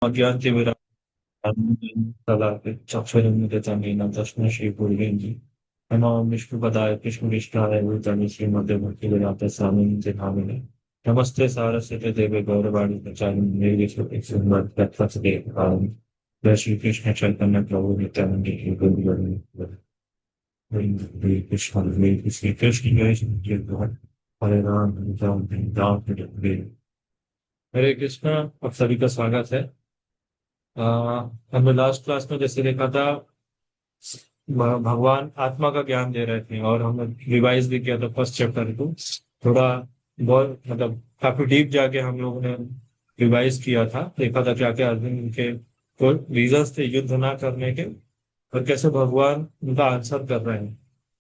अज्ञानतिमिरान्धस्य चक्षुरुन्मिलितं तस्मै श्रीगुरवे नमः। विष्णुपदाय कृष्णपृष्ठाय भूतले श्रीमते भक्तिवेदान्त स्वामिने नामिने नमस्ते सारस्वते देवे गौरवाणी प्रचारिणे निर्विशेष सुंदर जय श्री कृष्ण चैतन्य प्रभु नित्यानंद श्री गुरु हरे कृष्ण श्री कृष्ण जय श्री कृष्ण हरे राम हरे राम हरे राम हरे हरे कृष्ण। आप सभी का स्वागत है। आ, हमने लास्ट क्लास में जैसे देखा था भगवान आत्मा का ज्ञान दे रहे थे और हमने रिवाइज भी किया था फर्स्ट चैप्टर को। थोड़ा बहुत मतलब काफी डीप जाके हम लोगों ने रिवाइज किया था, देखा था क्या क्या अर्जुन के तो रीजंस थे युद्ध ना करने के और कैसे भगवान उनका आंसर कर रहे हैं।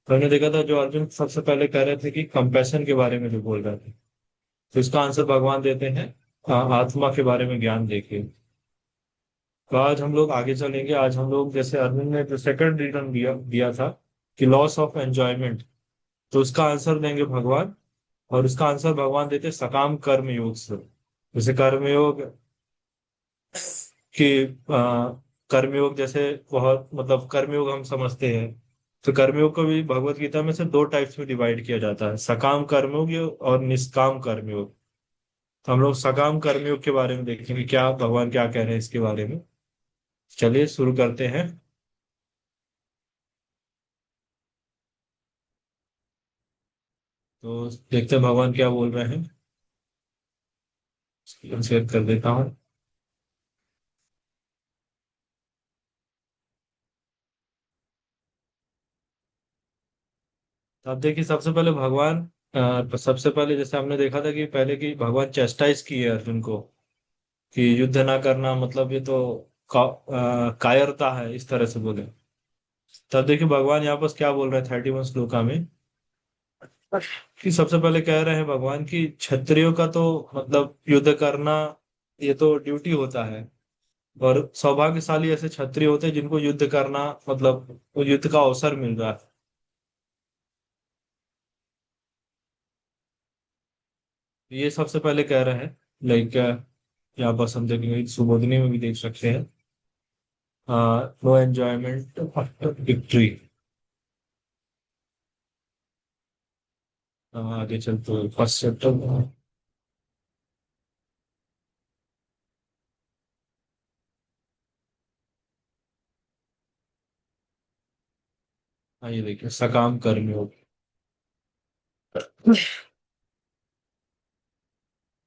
तो हमने देखा था जो अर्जुन सबसे पहले कह रहे थे कि कंपैशन के बारे में जो बोल रहे थे, तो इसका आंसर भगवान देते हैं आत्मा के बारे में ज्ञान देके। तो आज हम लोग आगे चलेंगे। आज हम लोग जैसे अर्जुन ने जो सेकंड रीजन दिया दिया था कि लॉस ऑफ एंजॉयमेंट, तो उसका आंसर देंगे भगवान। और उसका आंसर भगवान देते सकाम कर्म योग से। जैसे कर्मयोग कि कर्मयोग जैसे बहुत मतलब कर्मयोग हम समझते हैं, तो कर्मयोग को भी भगवत गीता में से दो टाइप्स में डिवाइड किया जाता है, सकाम कर्मयोग और निष्काम कर्मयोग। तो हम लोग सकाम कर्मयोग के बारे में देखेंगे क्या भगवान क्या कह रहे हैं इसके बारे में। चलिए शुरू करते हैं। तो देखते हैं भगवान क्या बोल रहे हैं। स्क्रीन शेयर कर देता हूँ। तो अब देखिए सबसे पहले भगवान सबसे पहले जैसे हमने देखा था कि पहले की भगवान चेस्टाइज किए अर्जुन को कि युद्ध ना करना मतलब ये तो कायरता है, इस तरह से बोले। तब देखिए भगवान यहाँ पर क्या बोल रहे हैं 31 श्लोका में कि सबसे पहले कह रहे हैं भगवान की क्षत्रियो का तो मतलब युद्ध करना ये तो ड्यूटी होता है। और सौभाग्यशाली ऐसे क्षत्रिय होते हैं जिनको युद्ध करना मतलब वो युद्ध का अवसर मिल रहा है। ये सबसे पहले कह रहे हैं। लाइक यहाँ पर हम देखेंगे सुबोधनी में भी देख सकते हैं नो एंजॉयमेंट आफ्टर विक्ट्री। आगे चलते फर्स्ट चैप्टर। हाँ ये देखिए सकाम कर्मयोग।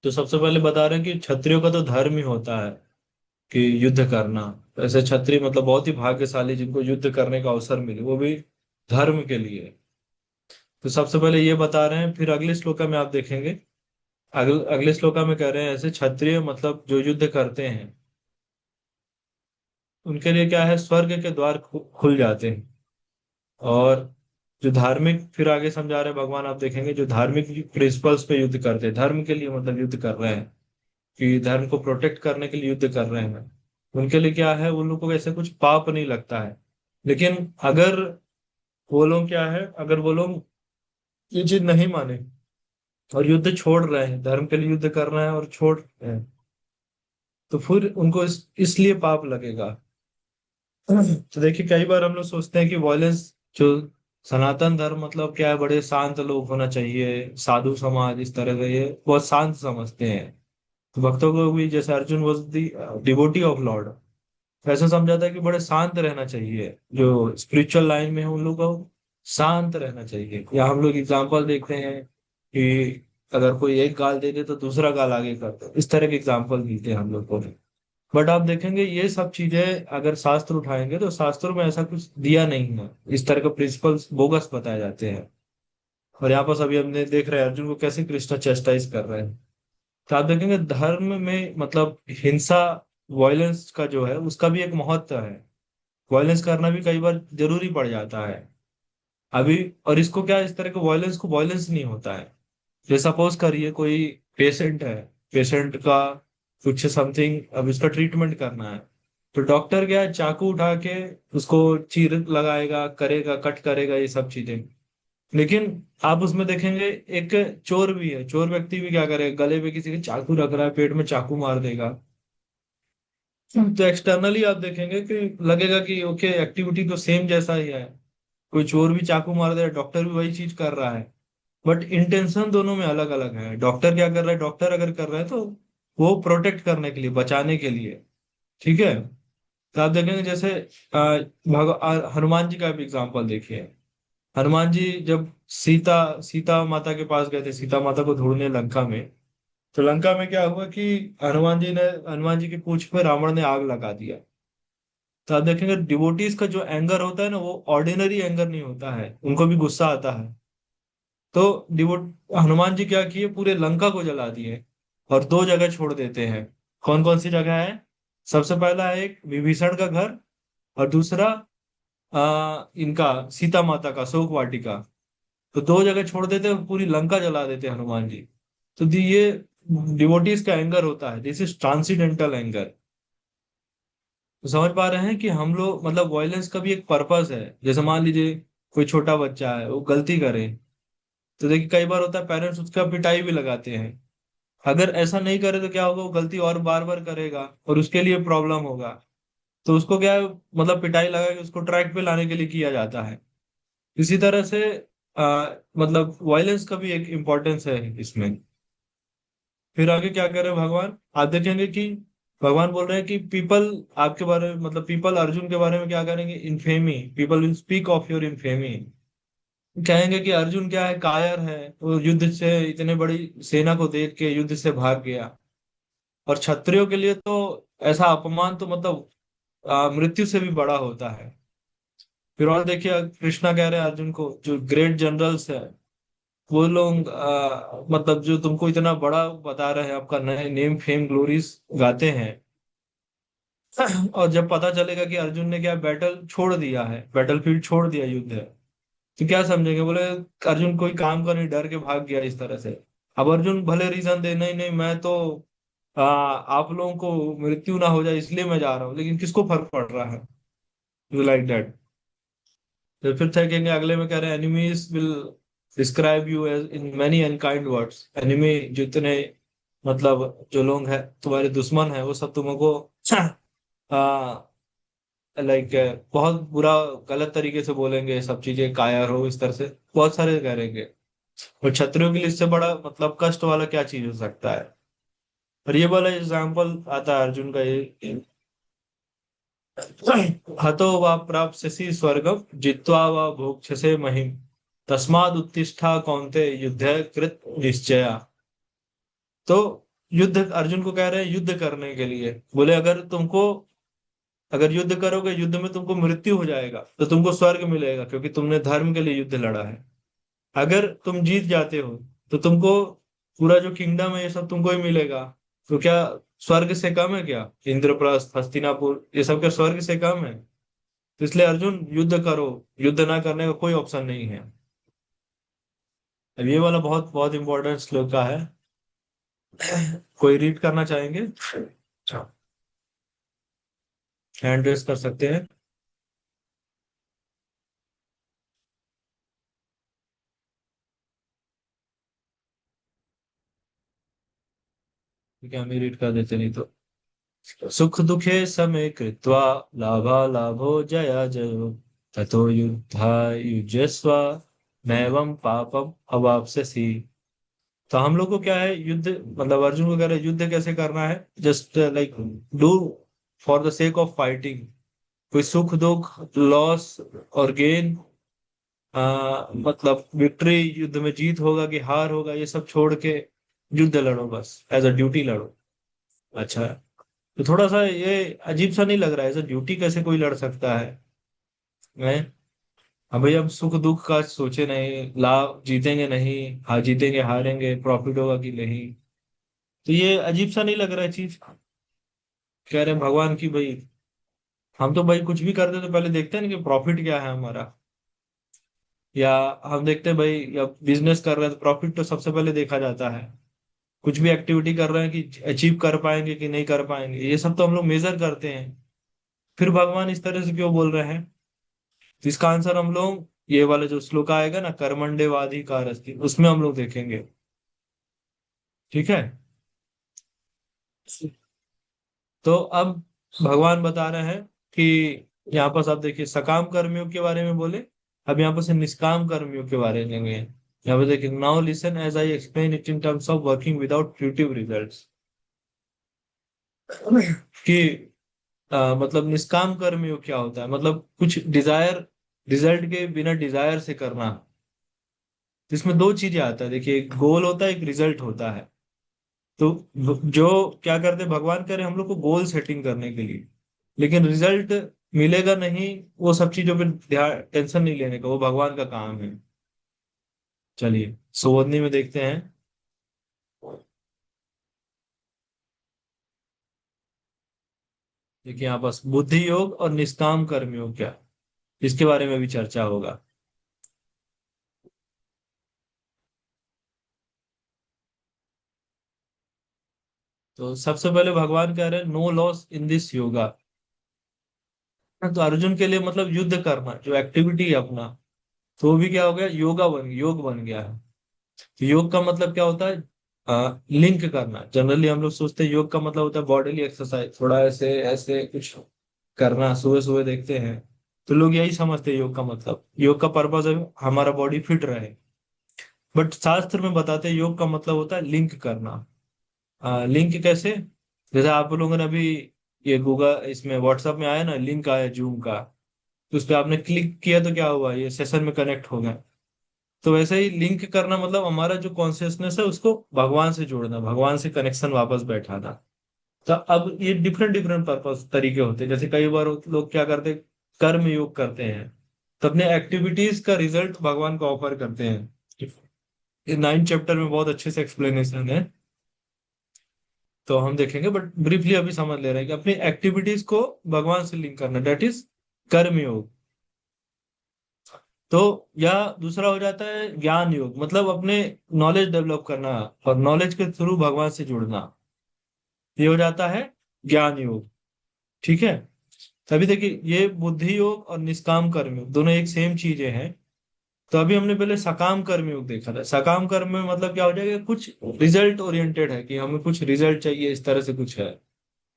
तो सबसे पहले बता रहे हैं कि क्षत्रियो का तो धर्म ही होता है कि युद्ध करना। ऐसे क्षत्रिय मतलब बहुत ही भाग्यशाली जिनको युद्ध करने का अवसर मिले, वो भी धर्म के लिए। तो सबसे पहले ये बता रहे हैं, फिर अगले श्लोका में आप देखेंगे। अगले श्लोका में कह रहे हैं ऐसे क्षत्रिय मतलब जो युद्ध करते हैं उनके लिए क्या है, स्वर्ग के द्वार खुल जाते हैं। और जो धार्मिक, फिर आगे समझा रहे हैं भगवान, आप देखेंगे जो धार्मिक प्रिंसिपल्स पे युद्ध करते हैं, धर्म के लिए मतलब युद्ध कर रहे हैं कि धर्म को प्रोटेक्ट करने के लिए युद्ध कर रहे हैं, उनके लिए क्या है, उन लोगों को ऐसे कुछ पाप नहीं लगता है। लेकिन अगर वो लोग क्या है, अगर वो लोग ये चीज नहीं माने और युद्ध छोड़ रहे हैं, धर्म के लिए युद्ध कर रहे हैं और छोड़ रहे हैं, तो फिर उनको इसलिए पाप लगेगा। तो देखिए कई बार हम लोग सोचते हैं कि वॉयलेंस जो सनातन धर्म मतलब क्या है, बड़े शांत लोग होना चाहिए, साधु समाज इस तरह से ये बहुत शांत समझते हैं। तो भक्तों को भी जैसे Arjun was the devotee of Lord, ऐसा समझा था कि बड़े शांत रहना चाहिए, जो स्पिरिचुअल लाइन में है उन लोगों को शांत रहना चाहिए। या हम लोग एग्जाम्पल देखते हैं कि अगर कोई एक गाल दे दे तो दूसरा गाल आगे कर दो, इस तरह के एग्जाम्पल मिलते हैं हम लोग को। बट आप देखेंगे ये सब चीजें अगर शास्त्र उठाएंगे तो शास्त्रों में ऐसा कुछ दिया नहीं है, इस तरह के प्रिंसिपल्स बोगस बताए जाते हैं। और यहाँ पर अभी हमने देख रहे हैं अर्जुन को कैसे कृष्ण चेस्टाइज कर रहे हैं। तो आप देखेंगे धर्म में मतलब हिंसा, वॉयलेंस का जो है उसका भी एक महत्व है। वॉयलेंस करना भी कई बार जरूरी पड़ जाता है अभी। और इसको क्या, इस तरह के वॉयलेंस को वॉयलेंस नहीं होता है। जैसे सपोज करिए कोई पेशेंट है, पेशेंट का कुछ समथिंग, अब इसका ट्रीटमेंट करना है, तो डॉक्टर क्या है, चाकू उठा के उसको चीर लगाएगा, करेगा, कट करेगा, ये सब चीजें। लेकिन आप उसमें देखेंगे एक चोर भी है, चोर व्यक्ति भी क्या करेगा, गले पे किसी के चाकू रख रहा है, पेट में चाकू मार देगा। तो एक्सटर्नली आप देखेंगे कि लगेगा कि ओके एक्टिविटी तो सेम जैसा ही है, कोई चोर भी चाकू मार दे रहा है, डॉक्टर भी वही चीज कर रहा है, बट इंटेंशन दोनों में अलग अलग है। डॉक्टर क्या कर रहा है, डॉक्टर अगर कर रहा है तो वो प्रोटेक्ट करने के लिए, बचाने के लिए। ठीक है। तो आप देखेंगे जैसे हनुमान जी का भी एग्जाम्पल देखिए। हनुमान जी जब सीता सीता माता के पास गए थे, सीता माता को ढूंढने लंका में, तो लंका में क्या हुआ कि हनुमान जी की पूंछ पे रावण ने आग लगा दिया। तो आप देखेंगे डिवोटीज का जो एंगर होता है ना, वो ऑर्डिनरी एंगर नहीं होता है, उनको भी गुस्सा आता है। तो डिवोट हनुमान जी क्या किए, पूरे लंका को जला दिए और दो जगह छोड़ देते हैं। कौन कौन सी जगह है? सबसे पहला है एक विभीषण का घर, और दूसरा इनका सीता माता का शोक वाटिका। तो दो जगह छोड़ देते हैं, पूरी लंका जला देते हैं हनुमान जी। तो ये डिवोटीज का एंगर होता है, दिस इज ट्रांसीडेंटल एंगर। तो समझ पा रहे हैं कि हम लोग मतलब वायलेंस का भी एक पर्पस है। जैसे मान लीजिए कोई छोटा बच्चा है, वो गलती करे, तो देखिए कई बार होता है पेरेंट्स उसका पिटाई भी लगाते हैं। अगर ऐसा नहीं करे तो क्या होगा, वो गलती और बार बार करेगा और उसके लिए प्रॉब्लम होगा। तो उसको क्या है, मतलब पिटाई लगा के उसको ट्रैक पे लाने के लिए किया जाता है। इसी तरह से मतलब वायलेंस का भी एक इम्पोर्टेंस है इसमें। फिर आगे क्या कर रहे हैं भगवान, आप देखेंगे कि भगवान बोल रहे हैं कि पीपल आपके बारे में, मतलब पीपल अर्जुन के बारे में क्या करेंगे, infamy, people will speak of your infamy. कहेंगे कि अर्जुन क्या है, कायर है, वो युद्ध से, इतने बड़ी सेना को देख के युद्ध से भाग गया। और क्षत्रियो के लिए तो ऐसा अपमान तो मतलब मृत्यु से भी बड़ा होता है। फिर और देखिए कृष्णा कह रहे हैं अर्जुन को, जो ग्रेट जनरल्स है वो लोग मतलब जो तुमको इतना बड़ा बता रहे हैं, आपका नए नेम फेम ग्लोरीज गाते हैं, और जब पता चलेगा कि अर्जुन ने क्या बैटल छोड़ दिया है, बैटलफील्ड छोड़ दिया, युद्ध है, तो क्या समझेंगे, बोले अर्जुन कोई काम का नहीं, डर के भाग गया इस तरह से। अब अर्जुन भले रीजन दे, नहीं नहीं मैं तो आप लोगों को मृत्यु ना हो जाए इसलिए मैं जा रहा हूँ, लेकिन किसको फर्क पड़ रहा है, यू लाइक दैट। तो फिर थे कहेंगे अगले में कह रहे हैं enemies will describe you as in many unkind words. Enemy जितने मतलब जो लोग हैं तुम्हारे दुश्मन है, वो सब तुमको लाइक बहुत बुरा गलत तरीके से बोलेंगे, सब चीजें कायर हो इस तरह से बहुत सारे करेंगे। और क्षत्रियों के लिए इससे बड़ा मतलब कष्ट वाला क्या चीज हो सकता है। और ये वाला एग्जाम्पल आता है अर्जुन का, ये हतो वा प्राप्स्यसि स्वर्गम जित्वा वा भोक्ष्यसे महिम तस्माद उत्तिष्ठा कौन्ते युद्ध कृत निश्चया। तो युद्ध, अर्जुन को कह रहे हैं युद्ध करने के लिए, बोले अगर युद्ध करोगे, युद्ध में तुमको मृत्यु हो जाएगा तो तुमको स्वर्ग मिलेगा, क्योंकि तुमने धर्म के लिए युद्ध लड़ा है। अगर तुम जीत जाते हो तो तुमको पूरा जो किंगडम है ये सब तुमको ही मिलेगा। तो क्या स्वर्ग से कम है क्या, इंद्रप्रस्थ हस्तिनापुर ये सब क्या स्वर्ग से कम है? तो इसलिए अर्जुन युद्ध करो, युद्ध ना करने का कोई ऑप्शन नहीं है। अब ये वाला बहुत बहुत इंपॉर्टेंट श्लोक का है। कोई रीड करना चाहेंगे? अच्छा, हैंड रेस कर सकते हैं। ठीक है, हम ही रीड कर देते, नहीं तो। सुख दुखे समे कृत्वा लाभा लाभो जया जयो ततो युद्धा युज्यस्व नैवं पापम अवाप्स्यसि। तो हम लोग को क्या है, युद्ध मतलब अर्जुन को कह रहे हैं युद्ध कैसे करना है, just like do for the sake of fighting. कोई सुख दुख, लॉस और गेन, मतलब विक्ट्री, युद्ध में जीत होगा कि हार होगा, ये सब छोड़ के युद्ध लड़ो, बस एज अ ड्यूटी लड़ो। अच्छा, तो थोड़ा सा ये अजीब सा नहीं लग रहा है, एज अ ड्यूटी कैसे कोई लड़ सकता है? हैं? हाँ भाई, हम सुख दुख का सोचे नहीं, लाभ जीतेंगे नहीं, हाँ जीतेंगे हारेंगे, प्रॉफिट होगा कि नहीं। तो ये अजीब सा नहीं लग रहा है चीज? कह रहे हैं भगवान की भाई, हम तो भाई कुछ भी करते तो पहले देखते हैं ना कि प्रॉफिट क्या है हमारा। या हम देखते हैं भाई, या बिजनेस कर रहे हैं तो प्रॉफिट तो सबसे पहले देखा जाता है। कुछ भी एक्टिविटी कर रहे हैं कि अचीव कर पाएंगे कि नहीं कर पाएंगे, ये सब तो हम लोग मेजर करते हैं। फिर भगवान इस तरह से क्यों बोल रहे हैं? तो इसका आंसर हम लोग ये वाला जो श्लोक आएगा ना, कर्मण्येवाधिकारस्ति, उसमें हम लोग देखेंगे। ठीक है। तो अब भगवान बता रहे हैं कि यहाँ पर आप देखिए सकाम कर्मियों के बारे में बोले, अब यहाँ पर से निष्काम कर्मियों के बारे में लेंगे। यहाँ पर देखिए, now listen as I explain it in terms of working without fruitive results. कि मतलब निष्काम कर्मयोग क्या होता है, मतलब कुछ डिजायर, रिजल्ट के बिना डिजायर से करना। तो इसमें दो चीजें आता है, देखिए एक गोल होता है, एक रिजल्ट होता है। तो जो क्या करते हैं, भगवान करे हम लोग को गोल सेटिंग करने के लिए, लेकिन रिजल्ट मिलेगा नहीं, वो सब चीजों पे ध्यान टेंशन नहीं लेने का, वो भगवान का काम है। चलिए सुबोधनी में देखते हैं। देखिए यहाँ पास बुद्धि योग और निष्काम कर्म योग क्या, इसके बारे में भी चर्चा होगा। तो सबसे पहले भगवान कह रहे हैं no loss in this yoga. तो अर्जुन के लिए मतलब युद्ध करना जो एक्टिविटी है अपना, तो वो भी क्या हो गया, योग बन गया है। तो योग का मतलब क्या होता है, लिंक करना। जनरली हम लोग सोचते हैं योग का मतलब होता है बॉडीली एक्सरसाइज, थोड़ा ऐसे ऐसे कुछ करना, सुबह सुबह देखते हैं तो लोग यही समझते हैं योग का मतलब, योग का पर्पज है हमारा बॉडी फिट रहे। बट शास्त्र में बताते हैं योग का मतलब होता है लिंक करना। लिंक कैसे, जैसे आप लोगों ने अभी ये गूगल इसमें व्हाट्सएप में आया ना, लिंक आया जूम का, तो उस पर आपने क्लिक किया तो क्या हुआ, ये सेशन में कनेक्ट हो गया। तो वैसे ही लिंक करना मतलब हमारा जो कॉन्शियसनेस है उसको भगवान से जोड़ना, भगवान से कनेक्शन वापस बैठाना। तो अब ये डिफरेंट डिफरेंट पर्पस तरीके होते हैं, जैसे कई बार लोग क्या करते हैं, कर्म योग करते हैं, तो अपने एक्टिविटीज का रिजल्ट भगवान को ऑफर करते हैं। ये 9 चैप्टर में बहुत अच्छे से एक्सप्लेनेशन है, तो हम देखेंगे, बट ब्रीफली अभी समझ ले रहे हैं कि अपनी एक्टिविटीज को भगवान से लिंक करना, डेट इज कर्म योग। तो या दूसरा हो जाता है ज्ञान योग, मतलब अपने नॉलेज डेवलप करना और नॉलेज के थ्रू भगवान से जुड़ना, ये हो जाता है ज्ञान योग। ठीक है। तभी देखिए ये बुद्धि योग और निष्काम कर्म योग दोनों एक सेम चीजें हैं। तो अभी हमने पहले सकाम कर्म योग देखा था, सकाम कर्म में मतलब क्या हो जाएगा, कुछ रिजल्ट ओरिएंटेड है कि हमें कुछ रिजल्ट चाहिए, इस तरह से कुछ है।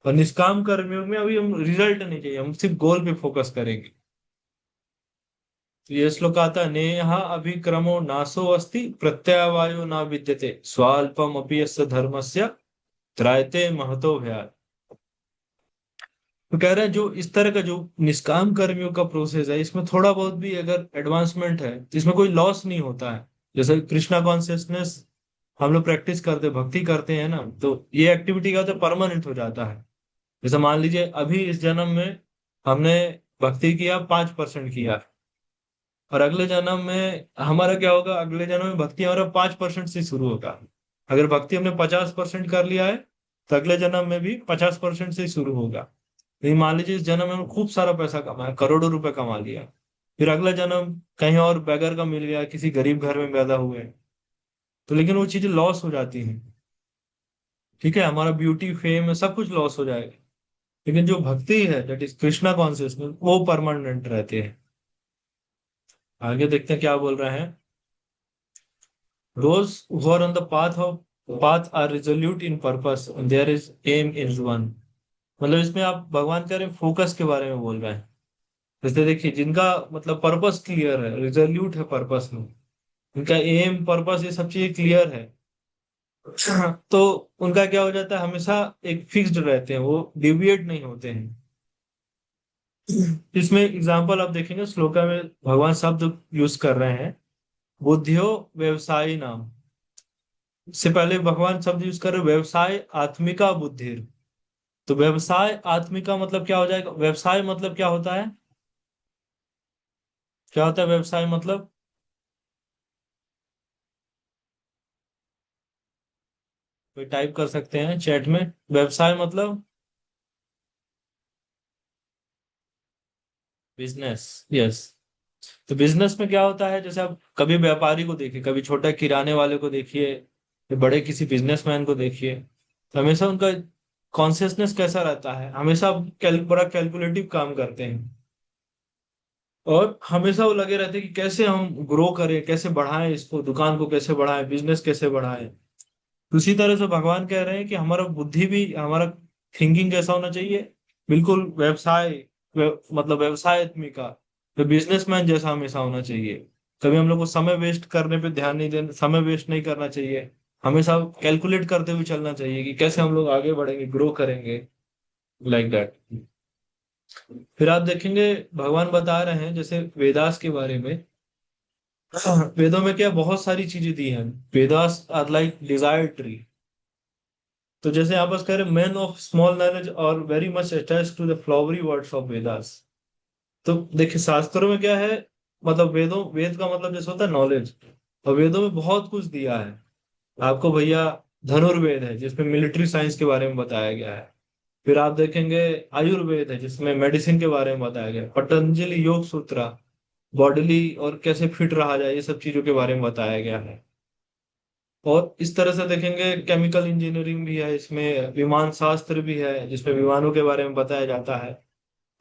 और निष्काम कर्म योग में अभी हम रिजल्ट नहीं चाहिए, हम सिर्फ गोल पे फोकस करेंगे। तो ये श्लोक आता है, नेह अभिक्रमो नासो अस्ति प्रत्यवायो न विद्यते स्वाल्पम अपि यस्य धर्मस्य त्रायते महतो भयात्। तो कह रहे हैं जो इस तरह का जो निष्काम कर्मियों का प्रोसेस है, इसमें थोड़ा बहुत भी अगर एडवांसमेंट है तो इसमें कोई लॉस नहीं होता है। जैसे कृष्णा कॉन्शियसनेस हम लोग प्रैक्टिस करते, भक्ति करते हैं ना, तो ये एक्टिविटी का तो परमानेंट हो जाता है। जैसे मान लीजिए अभी इस जन्म में हमने भक्ति किया, 5% किया, और अगले जन्म में हमारा क्या होगा, अगले जन्म में भक्ति हमारा 5% से शुरू होगा। अगर भक्ति हमने 50% कर लिया है तो अगले जन्म में भी 50% से ही शुरू होगा। लेकिन मान लीजिए इस जन्म में हमने खूब सारा पैसा कमाया, करोड़ों रुपए कमा लिया, फिर अगला जन्म कहीं और बेगर का मिल गया, किसी गरीब घर में पैदा हुए, तो लेकिन वो चीजें लॉस हो जाती हैं। ठीक है, हमारा ब्यूटी फेम सब कुछ लॉस हो जाएगा। लेकिन जो भक्ति है, दैट इज कृष्णा कॉन्शियसनेस, वो परमानेंट रहते हैं। आगे देखते हैं क्या बोल रहे हैं। Those who are on the path are resolute in purpose and there is aim in one। मतलब इसमें आप भगवान कह रहे हैं फोकस के बारे में बोल रहे हैं। जैसे देखिए जिनका मतलब पर्पस क्लियर है, रिजोल्यूट है पर्पस में, उनका एम पर्पस ये सब चीजें क्लियर है, तो उनका क्या हो जाता है, हमेशा एक फिक्स्ड रहते हैं, वो डिविएट नहीं होते हैं। इसमें एग्जाम्पल आप देखेंगे श्लोका में भगवान शब्द यूज कर रहे हैं, बुद्धियो व्यवसायी नाम से पहले भगवान शब्द यूज कर रहे हैं, व्यवसाय आत्मिका बुद्धि। तो व्यवसाय आत्मिका मतलब क्या हो जाएगा, व्यवसाय मतलब क्या होता है, क्या होता है व्यवसाय मतलब, कोई टाइप कर सकते हैं चैट में, व्यवसाय मतलब बिजनेस। यस। तो बिजनेस में क्या होता है, जैसे आप कभी व्यापारी को देखिए, कभी छोटा किराने वाले को देखिए, या बड़े किसी बिजनेसमैन को देखिए, तो हमेशा उनका कॉन्शियसनेस कैसा रहता है, हमेशा बड़ा कैलकुलेटिव काम करते हैं, और हमेशा वो लगे रहते हैं कि कैसे हम ग्रो करें, कैसे बढ़ाएं इसको, दुकान को कैसे बढ़ाएं, बिजनेस कैसे बढ़ाएं। उसी तरह से भगवान कह रहे हैं कि हमारा बुद्धि भी, हमारा थिंकिंग कैसा होना चाहिए, बिल्कुल व्यवसाय, मतलब व्यवसायत्मिका, तो बिजनेसमैन जैसा हमेशा होना चाहिए। कभी हम लोग को समय वेस्ट करने पे ध्यान नहीं देना, समय वेस्ट नहीं करना चाहिए। हमेशा कैलकुलेट करते हुए चलना चाहिए कि कैसे हम लोग आगे बढ़ेंगे, ग्रो करेंगे, लाइक दैट। फिर आप देखेंगे भगवान बता रहे हैं जैसे वेदास के बारे में। वेदों में क्या बहुत सारी चीजें दी हैं। Vedas are like desire tree. तो जैसे यहाँ पर कह रहे मैन ऑफ स्मॉल नॉलेज और very much attach to the flowery words of Vedas. तो देखिए शास्त्रों में क्या है, मतलब वेद का मतलब जैसे होता है नॉलेज, और वेदों में बहुत कुछ दिया है आपको भैया। धनुर्वेद है जिसमें मिलिट्री साइंस के बारे में बताया गया है। फिर आप देखेंगे आयुर्वेद है जिसमें मेडिसिन के बारे में बताया गया है। पतंजलि योग सूत्रा, बॉडीली और कैसे फिट रहा जाए, ये सब चीजों के बारे में बताया गया है। और इस तरह से देखेंगे केमिकल इंजीनियरिंग भी है इसमें, विमान शास्त्र भी है जिसमें विमानों के बारे में बताया जाता है।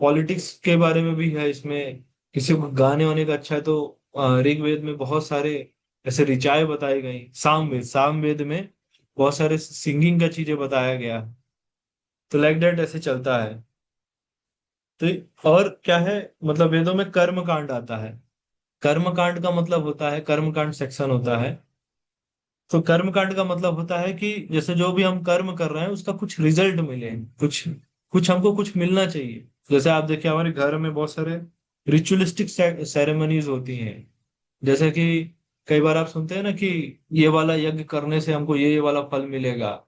पॉलिटिक्स के बारे में भी है इसमें। किसी को गाने वाने का अच्छा है तो ऋग्वेद में बहुत सारे ऐसे ऋचाएं बताई गई। सामवेद में बहुत सारे सिंगिंग का चीजें बताया गया। तो लाइक दैट ऐसे चलता है। तो और क्या है, मतलब वेदों में कर्म कांड आता है। कर्म कांड का मतलब होता है, कर्म कांड सेक्शन होता है। तो कर्म कांड का मतलब होता है कि जैसे जो भी हम कर्म कर रहे हैं उसका कुछ रिजल्ट मिले, कुछ कुछ हमको कुछ मिलना चाहिए। जैसे आप देखिए हमारे घर में बहुत सारे रिचुअलिस्टिक सेरेमनीज होती हैं। जैसे कि कई बार आप सुनते हैं ना कि ये वाला यज्ञ करने से हमको ये वाला फल मिलेगा,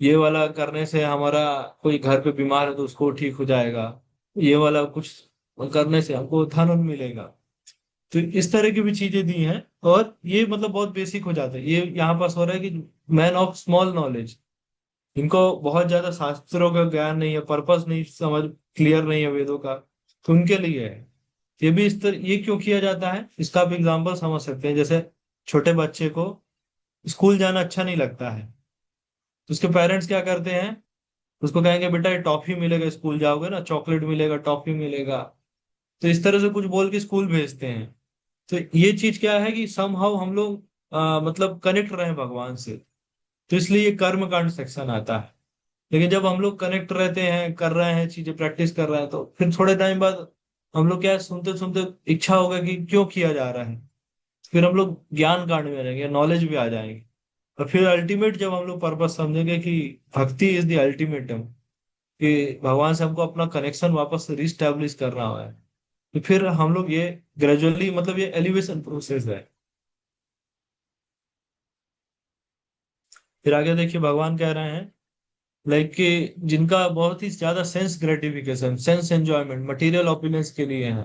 ये वाला करने से हमारा कोई घर पे बीमार है तो उसको ठीक हो जाएगा, ये वाला कुछ करने से हमको धन मिलेगा। तो इस तरह की भी चीजें दी हैं। और ये मतलब बहुत बेसिक हो जाता है। ये यहाँ पास हो रहा है कि मैन ऑफ स्मॉल नॉलेज, इनको बहुत ज्यादा शास्त्रों का ज्ञान नहीं है, पर्पस नहीं समझ, क्लियर नहीं है वेदों का, तो उनके लिए है। ये भी इस तरह ये क्यों किया जाता है इसका आप एग्जाम्पल समझ सकते हैं। जैसे छोटे बच्चे को स्कूल जाना अच्छा नहीं लगता है, तो उसके पेरेंट्स क्या करते हैं, उसको कहेंगे बेटा ये टॉफी मिलेगा, स्कूल जाओगे ना चॉकलेट मिलेगा, टॉफी मिलेगा। तो इस तरह से कुछ बोल के स्कूल भेजते हैं। तो ये चीज क्या है कि समहाउ हम लोग मतलब कनेक्ट रहे भगवान से, तो इसलिए ये कर्म कांड सेक्शन आता है। लेकिन जब हम लोग कनेक्ट रहते हैं, कर रहे हैं चीजें, प्रैक्टिस कर रहे हैं, तो फिर थोड़े टाइम बाद हम लोग क्या सुनते सुनते इच्छा होगा कि क्यों किया जा रहा है, फिर हम लोग ज्ञान कांड में आ जाएंगे, नॉलेज भी आ जाएंगे। और फिर अल्टीमेट जब हम लोग पर्पस समझेंगे कि भक्ति इज द अल्टीमेटम, कि भगवान से हमको अपना कनेक्शन वापस रिस्टैब्लिश करना है, तो फिर हम लोग ये ग्रेजुअली, मतलब ये एलिवेशन प्रोसेस है। फिर आगे देखिए भगवान कह रहे हैं लाइक कि जिनका बहुत ही ज्यादा sense gratification, sense enjoyment, material opulence के लिए है,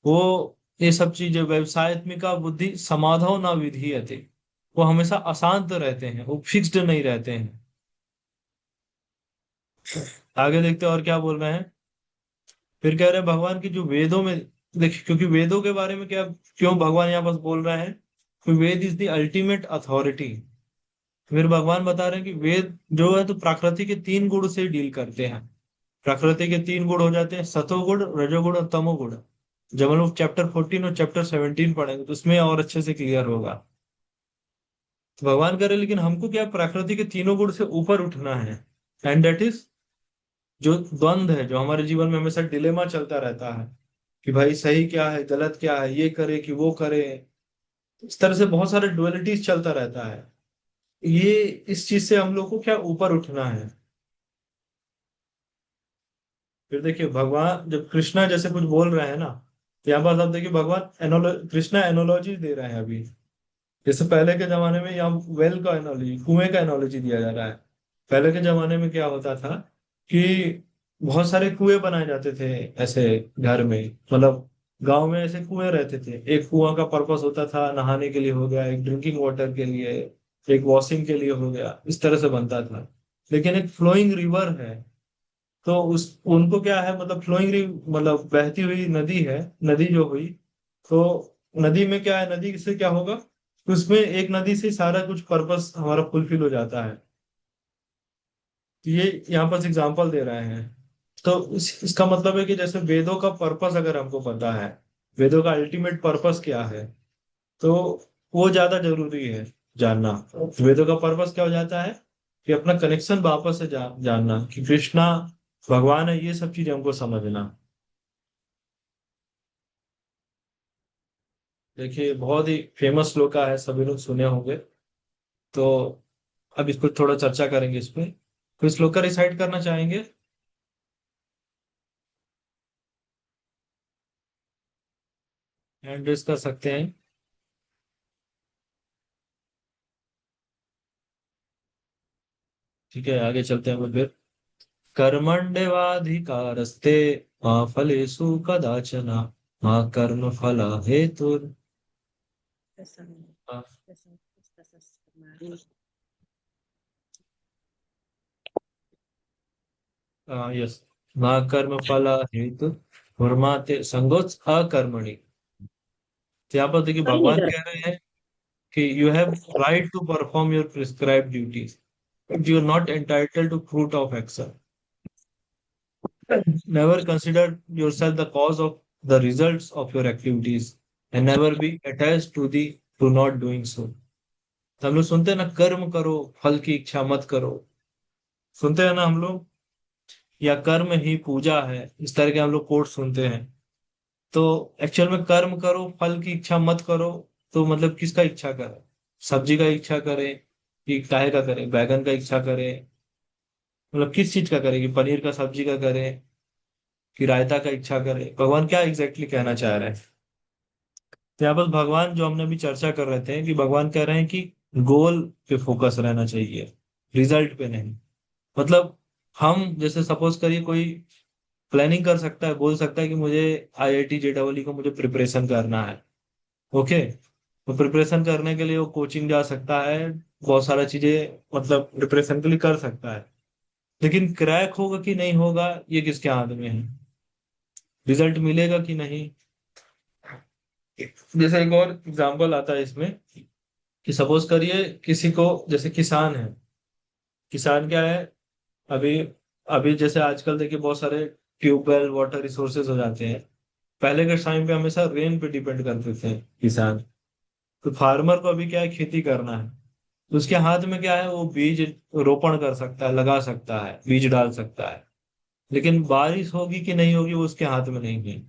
वो ये सब चीजें व्यवसायत्मिका बुद्धि समाधो न विधीयते, वो हमेशा अशांत रहते हैं, वो फिक्स्ड नहीं रहते हैं। आगे देखते हैं और क्या बोल रहे हैं। फिर कह रहे हैं भगवान की जो वेदों में, देखिए क्योंकि वेदों के बारे में क्या, क्यों भगवान यहाँ बस बोल रहे हैं, कि वेद इज द अल्टीमेट अथॉरिटी। फिर भगवान बता रहे हैं कि वेद जो है तो प्रकृति के तीन गुण से डील करते हैं। प्रकृति के तीन गुण हो जाते हैं, सतोगुण, रजोगुण और तमोगुण। जब हम लोग चैप्टर 14 और चैप्टर 17 पढ़ेंगे तो उसमें और अच्छे से क्लियर होगा। तो भगवान करे लेकिन हमको क्या, प्रकृति के तीनों गुण से ऊपर उठना है। एंड दैट इज जो द्वंद्व है, जो हमारे जीवन में हमेशा डिलेमा चलता रहता है कि भाई सही क्या है, गलत क्या है, ये करे कि वो करे। इस तरह से बहुत सारे डुअलिटीज चलता रहता है। ये इस चीज से हम लोग को क्या ऊपर उठना है। फिर देखिए भगवान जब कृष्णा जैसे कुछ बोल रहे हैं ना, तो यहाँ पर आप देखिए भगवान कृष्णा एनोलॉजी दे रहे हैं अभी। जैसे पहले के जमाने में यहाँ वेल का एनोलॉजी, कुएं का एनोलॉजी दिया जा रहा है। पहले के जमाने में क्या होता था कि बहुत सारे कुएं बनाए जाते थे ऐसे घर में, मतलब गांव में ऐसे कुएं रहते थे। एक कुआं का पर्पस होता था नहाने के लिए हो गया, एक ड्रिंकिंग वाटर के लिए, एक वॉशिंग के लिए हो गया, इस तरह से बनता था। लेकिन एक फ्लोइंग रिवर है, तो उस उनको क्या है, मतलब मतलब बहती हुई नदी है, नदी जो हुई, तो नदी में क्या है, नदी से क्या होगा, उसमें एक नदी से सारा कुछ पर्पस हमारा फुलफिल हो जाता है। तो ये यहाँ पर एग्जांपल दे रहे हैं। तो इसका मतलब है कि जैसे वेदों का पर्पस अगर हमको पता है, वेदों का अल्टीमेट पर्पस क्या है, तो वो ज्यादा जरूरी है जानना। वेदों का पर्पस क्या हो जाता है कि अपना कनेक्शन वापस से जानना कि कृष्णा भगवान है, ये सब चीजें हमको समझना। देखिए बहुत ही फेमस श्लोका है, सभी लोग सुने होंगे। तो अब इस पर थोड़ा चर्चा करेंगे इस पे। कोई श्लोका रिसाइट करना चाहेंगे? हैंड रेस कर सकते हैं। ठीक है, आगे चलते हैं फिर। कर्मण्येवाधिकारस्ते मा फलेषु कदाचन मा कर्म फला हेतु। यस। मा कर्म फला हेतु कर्माते संगोच अकर्मणि। तो यहाँ पर देखिए कहीं नहीं भगवान कर कह रहे हैं कि you have right to perform your prescribed duties, but you are not entitled to fruit of action. Never consider yourself the cause of the results of your activities and never be attached to not doing so. तो हम लोग सुनते हैं ना, कर्म करो फल की इच्छा मत करो। सुनते हैं ना हम लोग, या कर्म ही पूजा है, इस तरह के हम लोग कोट सुनते हैं। तो एक्चुअल में कर्म करो फल की इच्छा मत करो, तो मतलब किसका इच्छा करें? सब्जी का इच्छा करें कि काहे का करें? बैगन का इच्छा करें? मतलब किस चीज का करें, कि पनीर का सब्जी का करें कि रायता का इच्छा करें? भगवान क्या एग्जैक्टली कहना चाह रहे हैं? तो यहाँ पर भगवान, जो हमने अभी चर्चा कर रहे थे, कि भगवान कह रहे हैं कि गोल पे फोकस रहना चाहिए, रिजल्ट पे नहीं। मतलब हम जैसे सपोज करिए, कोई प्लानिंग कर सकता है, बोल सकता है कि मुझे आईआईटी जेडबलई को मुझे प्रिपरेशन करना है। ओके, तो प्रिपरेशन करने के लिए वो कोचिंग जा सकता है, बहुत सारा चीजें मतलब प्रिपरेशन के लिए कर सकता है। लेकिन क्रैक होगा कि नहीं होगा, ये किसके हाथ में है? रिजल्ट मिलेगा कि नहीं? जैसे एक और एग्जांपल आता है इसमें, कि सपोज करिए किसी को, जैसे किसान है। किसान क्या है, अभी अभी जैसे आजकल देखिए बहुत सारे ट्यूबवेल वाटर रिसोर्सेज हो जाते हैं। पहले के टाइम पे हमेशा रेन पे डिपेंड करते थे किसान। तो फार्मर को अभी क्या है, खेती करना है, तो उसके हाथ में क्या है, वो बीज रोपण कर सकता है, लगा सकता है, बीज डाल सकता है। लेकिन बारिश होगी कि नहीं होगी, वो उसके हाथ में नहीं है।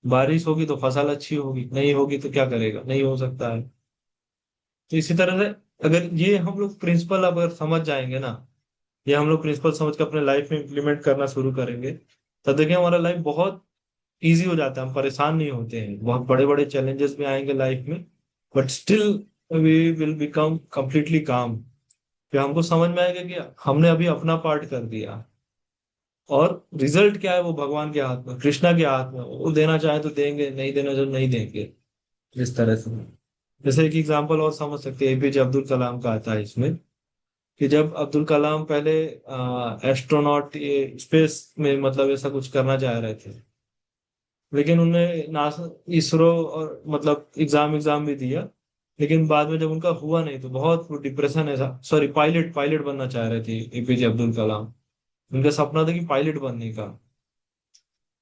बारिश होगी तो फसल अच्छी होगी, नहीं होगी तो क्या करेगा, नहीं हो सकता है। तो इसी तरह से अगर ये हम लोग प्रिंसिपल अगर समझ जाएंगे ना, ये हम लोग प्रिंसिपल समझ के अपने लाइफ में इम्प्लीमेंट करना शुरू करेंगे, तब देखिए हमारा लाइफ बहुत इजी हो जाता है। हम परेशान नहीं होते हैं, बहुत बड़े बड़े चैलेंजेस भी आएंगे लाइफ में, but still we will become completely calm. फिर हमको समझ में आएगा कि हमने अभी अपना पार्ट कर दिया, और रिजल्ट क्या है वो भगवान के हाथ में, कृष्णा के हाथ में। वो देना चाहे तो देंगे, नहीं देना चाहे तो नहीं देंगे। इस तरह से जैसे एक एग्जांपल और समझ सकते हैं, एपीजे अब्दुल कलाम का आता है इसमें, कि जब अब्दुल कलाम पहले एस्ट्रोनॉट, ये स्पेस में मतलब ऐसा कुछ करना चाह रहे थे, लेकिन उन्हें नासा, इसरो और मतलब एग्जाम एग्जाम भी दिया, लेकिन बाद में जब उनका हुआ नहीं तो बहुत डिप्रेशन, ऐसा सॉरी, पायलट पायलट बनना चाह रहे थे एपीजे अब्दुल कलाम। उनका सपना था कि पायलट बनने का।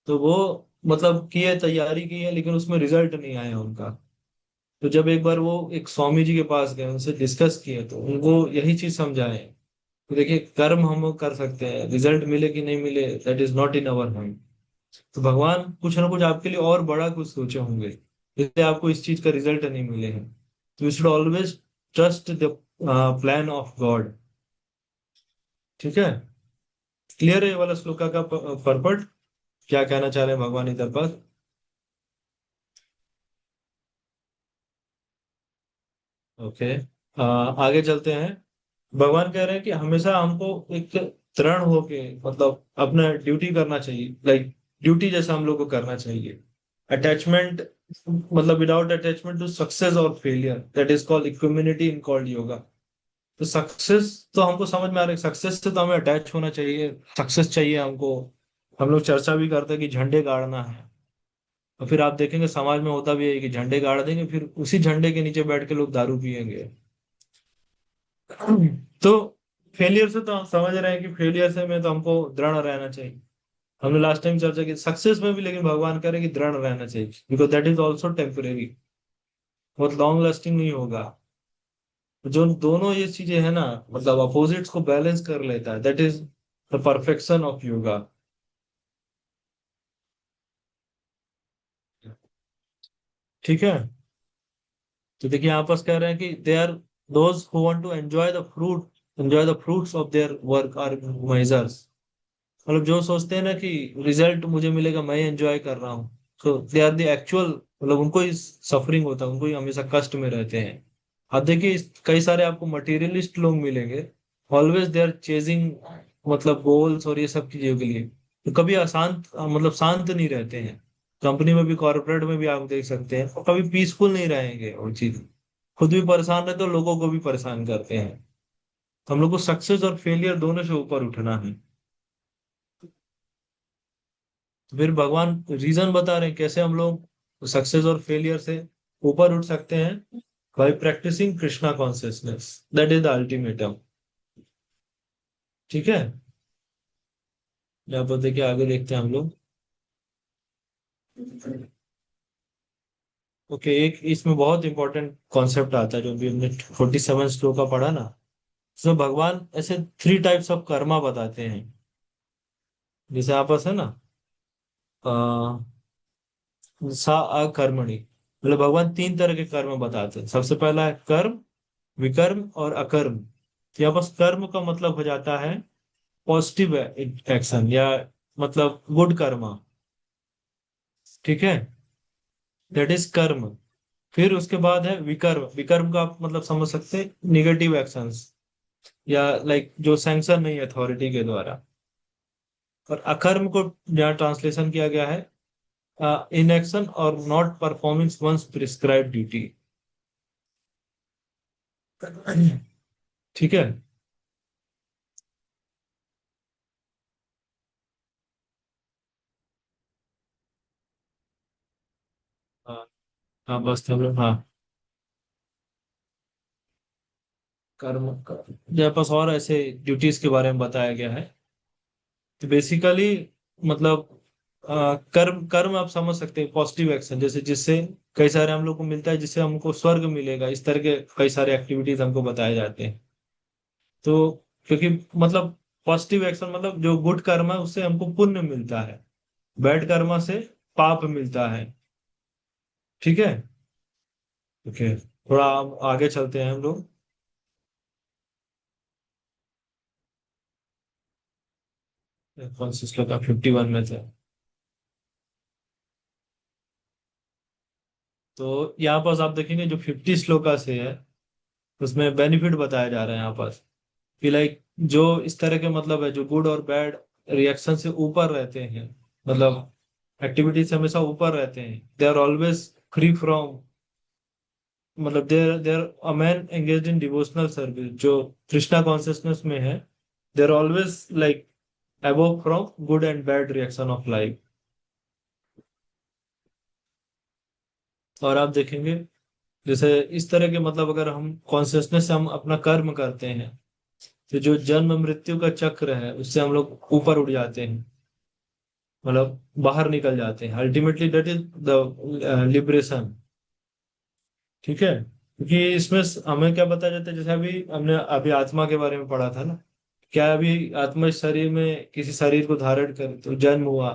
तो वो मतलब किए, तैयारी की है, लेकिन उसमें रिजल्ट नहीं आया उनका। तो जब एक बार वो एक स्वामी जी के पास गए, उनसे डिस्कस किए, तो उनको यही चीज समझाए। तो देखिए कर्म हम कर सकते हैं, रिजल्ट मिले कि नहीं मिले, that is not in our hand. तो भगवान कुछ ना कुछ आपके लिए और बड़ा कुछ सोचे होंगे, इसलिए आपको इस चीज का रिजल्ट नहीं मिले हैं। तो you should always trust the plan of God. ठीक है, क्लियर है ये वाला श्लोका का पर्पट, क्या कहना चाह रहे हैं भगवान इधर पर? ओके, आगे चलते हैं। भगवान कह रहे हैं कि हमेशा हमको एक दृढ़ होके मतलब अपना ड्यूटी करना चाहिए, लाइक ड्यूटी जैसा हम लोग को करना चाहिए। अटैचमेंट, मतलब विदाउट अटैचमेंट टू सक्सेस और failure, that is called equanimity in called yoga. तो सक्सेस तो हमको समझ में आ रहा है, सक्सेस से तो हमें अटैच होना चाहिए, सक्सेस चाहिए हमको। हम लोग चर्चा भी करते हैं कि झंडे गाड़ना है, और फिर आप देखेंगे समाज में होता भी है कि झंडे गाड़ देंगे, फिर उसी झंडे के नीचे बैठ के लोग दारू पियेंगे। तो फेलियर से तो हम समझ रहे हैं कि फेलियर से में तो हमको दृढ़ रहना चाहिए। हमने लास्ट टाइम चर्चा की सक्सेस में भी, लेकिन भगवान कह रहे हैं कि दृढ़ रहना चाहिए, because that is also temporary, बहुत लॉन्ग लास्टिंग नहीं होगा। जो दोनों ये चीजें है ना, मतलब अपोजिट्स को बैलेंस कर लेता है, that is the perfection of yoga. ठीक है। तो देखिए यहाँ पर कह रहे हैं कि they are those who want to enjoy the fruits of their work are misers. मतलब जो सोचते हैं ना कि रिजल्ट मुझे मिलेगा, मैं एंजॉय कर रहा हूँ, तो दे आर द एक्चुअल, मतलब उनको ही सफरिंग होता है, उनको ही हमेशा कष्ट में रहते हैं। अब देखिए कई सारे आपको मटेरियलिस्ट लोग मिलेंगे, ऑलवेज दे आर चेजिंग मतलब गोल्स और ये सब चीजों के लिए, तो कभी अशांत मतलब शांत नहीं रहते हैं। कंपनी में भी कॉर्पोरेट में भी आप देख सकते हैं, और कभी पीसफुल नहीं रहेंगे वो चीज। खुद भी परेशान रहते हैं, लोगों को भी परेशान करते हैं। तो हम लोग को सक्सेस और फेलियर दोनों से ऊपर उठना है। तो फिर भगवान रीजन बता रहे हैं कैसे हम लोग सक्सेस और फेलियर से ऊपर उठ सकते हैं। By practising Krishna consciousness, that is the ultimatum. ठीक है। यहाँ पर देखिए आगे देखते हैं हम लोग। ओके, एक इसमें बहुत इंपॉर्टेंट कॉन्सेप्ट आता है जो भी हमने 47 श्लोक का पढ़ा ना। इसमें भगवान ऐसे 3 टाइप्स ऑफ कर्मा बताते हैं। जैसे आपस है ना, सा अकर्मणि, मतलब भगवान 3 तरह के कर्म बताते हैं। सबसे पहला है कर्म, विकर्म और अकर्म। तो यहाँ पर कर्म का मतलब हो जाता है पॉजिटिव एक्शन, या मतलब गुड कर्मा। ठीक है, दैट इज कर्म। फिर उसके बाद है विकर्म। विकर्म का आप मतलब समझ सकते हैं निगेटिव एक्शंस, या लाइक जो सैंक्शन नहीं अथॉरिटी के द्वारा। और अकर्म को यहाँ ट्रांसलेशन किया गया है इनएक्शन और not performing one's prescribe duty. ठीक है। हाँ हाँ, बस हम लोग हाँ जहाँ पास और ऐसे ड्यूटीज के बारे में बताया गया है। तो बेसिकली मतलब कर्म कर्म आप समझ सकते हैं पॉजिटिव एक्शन, जैसे जिससे कई सारे हम लोग को मिलता है, जिससे हमको स्वर्ग मिलेगा, इस तरह के कई सारे एक्टिविटीज हमको बताए जाते हैं। तो क्योंकि मतलब पॉजिटिव एक्शन मतलब जो गुड कर्म है उससे हमको पुण्य मिलता है, बैड कर्म से पाप मिलता है। ठीक है। ओके, थोड़ा आगे चलते हैं हम लोग। कौन सी श्लोक 51 में थे। तो यहाँ पास आप देखेंगे जो 50 श्लोका से है, उसमें बेनिफिट बताया जा रहा है यहाँ पास कि लाइक जो इस तरह के मतलब है जो गुड और बैड रिएक्शन से ऊपर रहते हैं, मतलब एक्टिविटी से हमेशा ऊपर रहते हैं, they are always free from, मतलब there a man engage in devotional service, जो कृष्णा कॉन्शियसनेस में है, they are always like above from good and bad reaction of life. और आप देखेंगे जैसे इस तरह के मतलब अगर हम कॉन्शियसनेस से हम अपना कर्म करते हैं, तो जो जन्म मृत्यु का चक्र है उससे हम लोग ऊपर उठ जाते हैं, मतलब बाहर निकल जाते हैं। Ultimately that is the liberation. ठीक है, क्योंकि इसमें हमें क्या बताया जाता है, जैसे अभी हमने अभी आत्मा के बारे में पढ़ा था ना, क्या अभी आत्मा इस शरीर में किसी शरीर को धारण कर तो जन्म हुआ,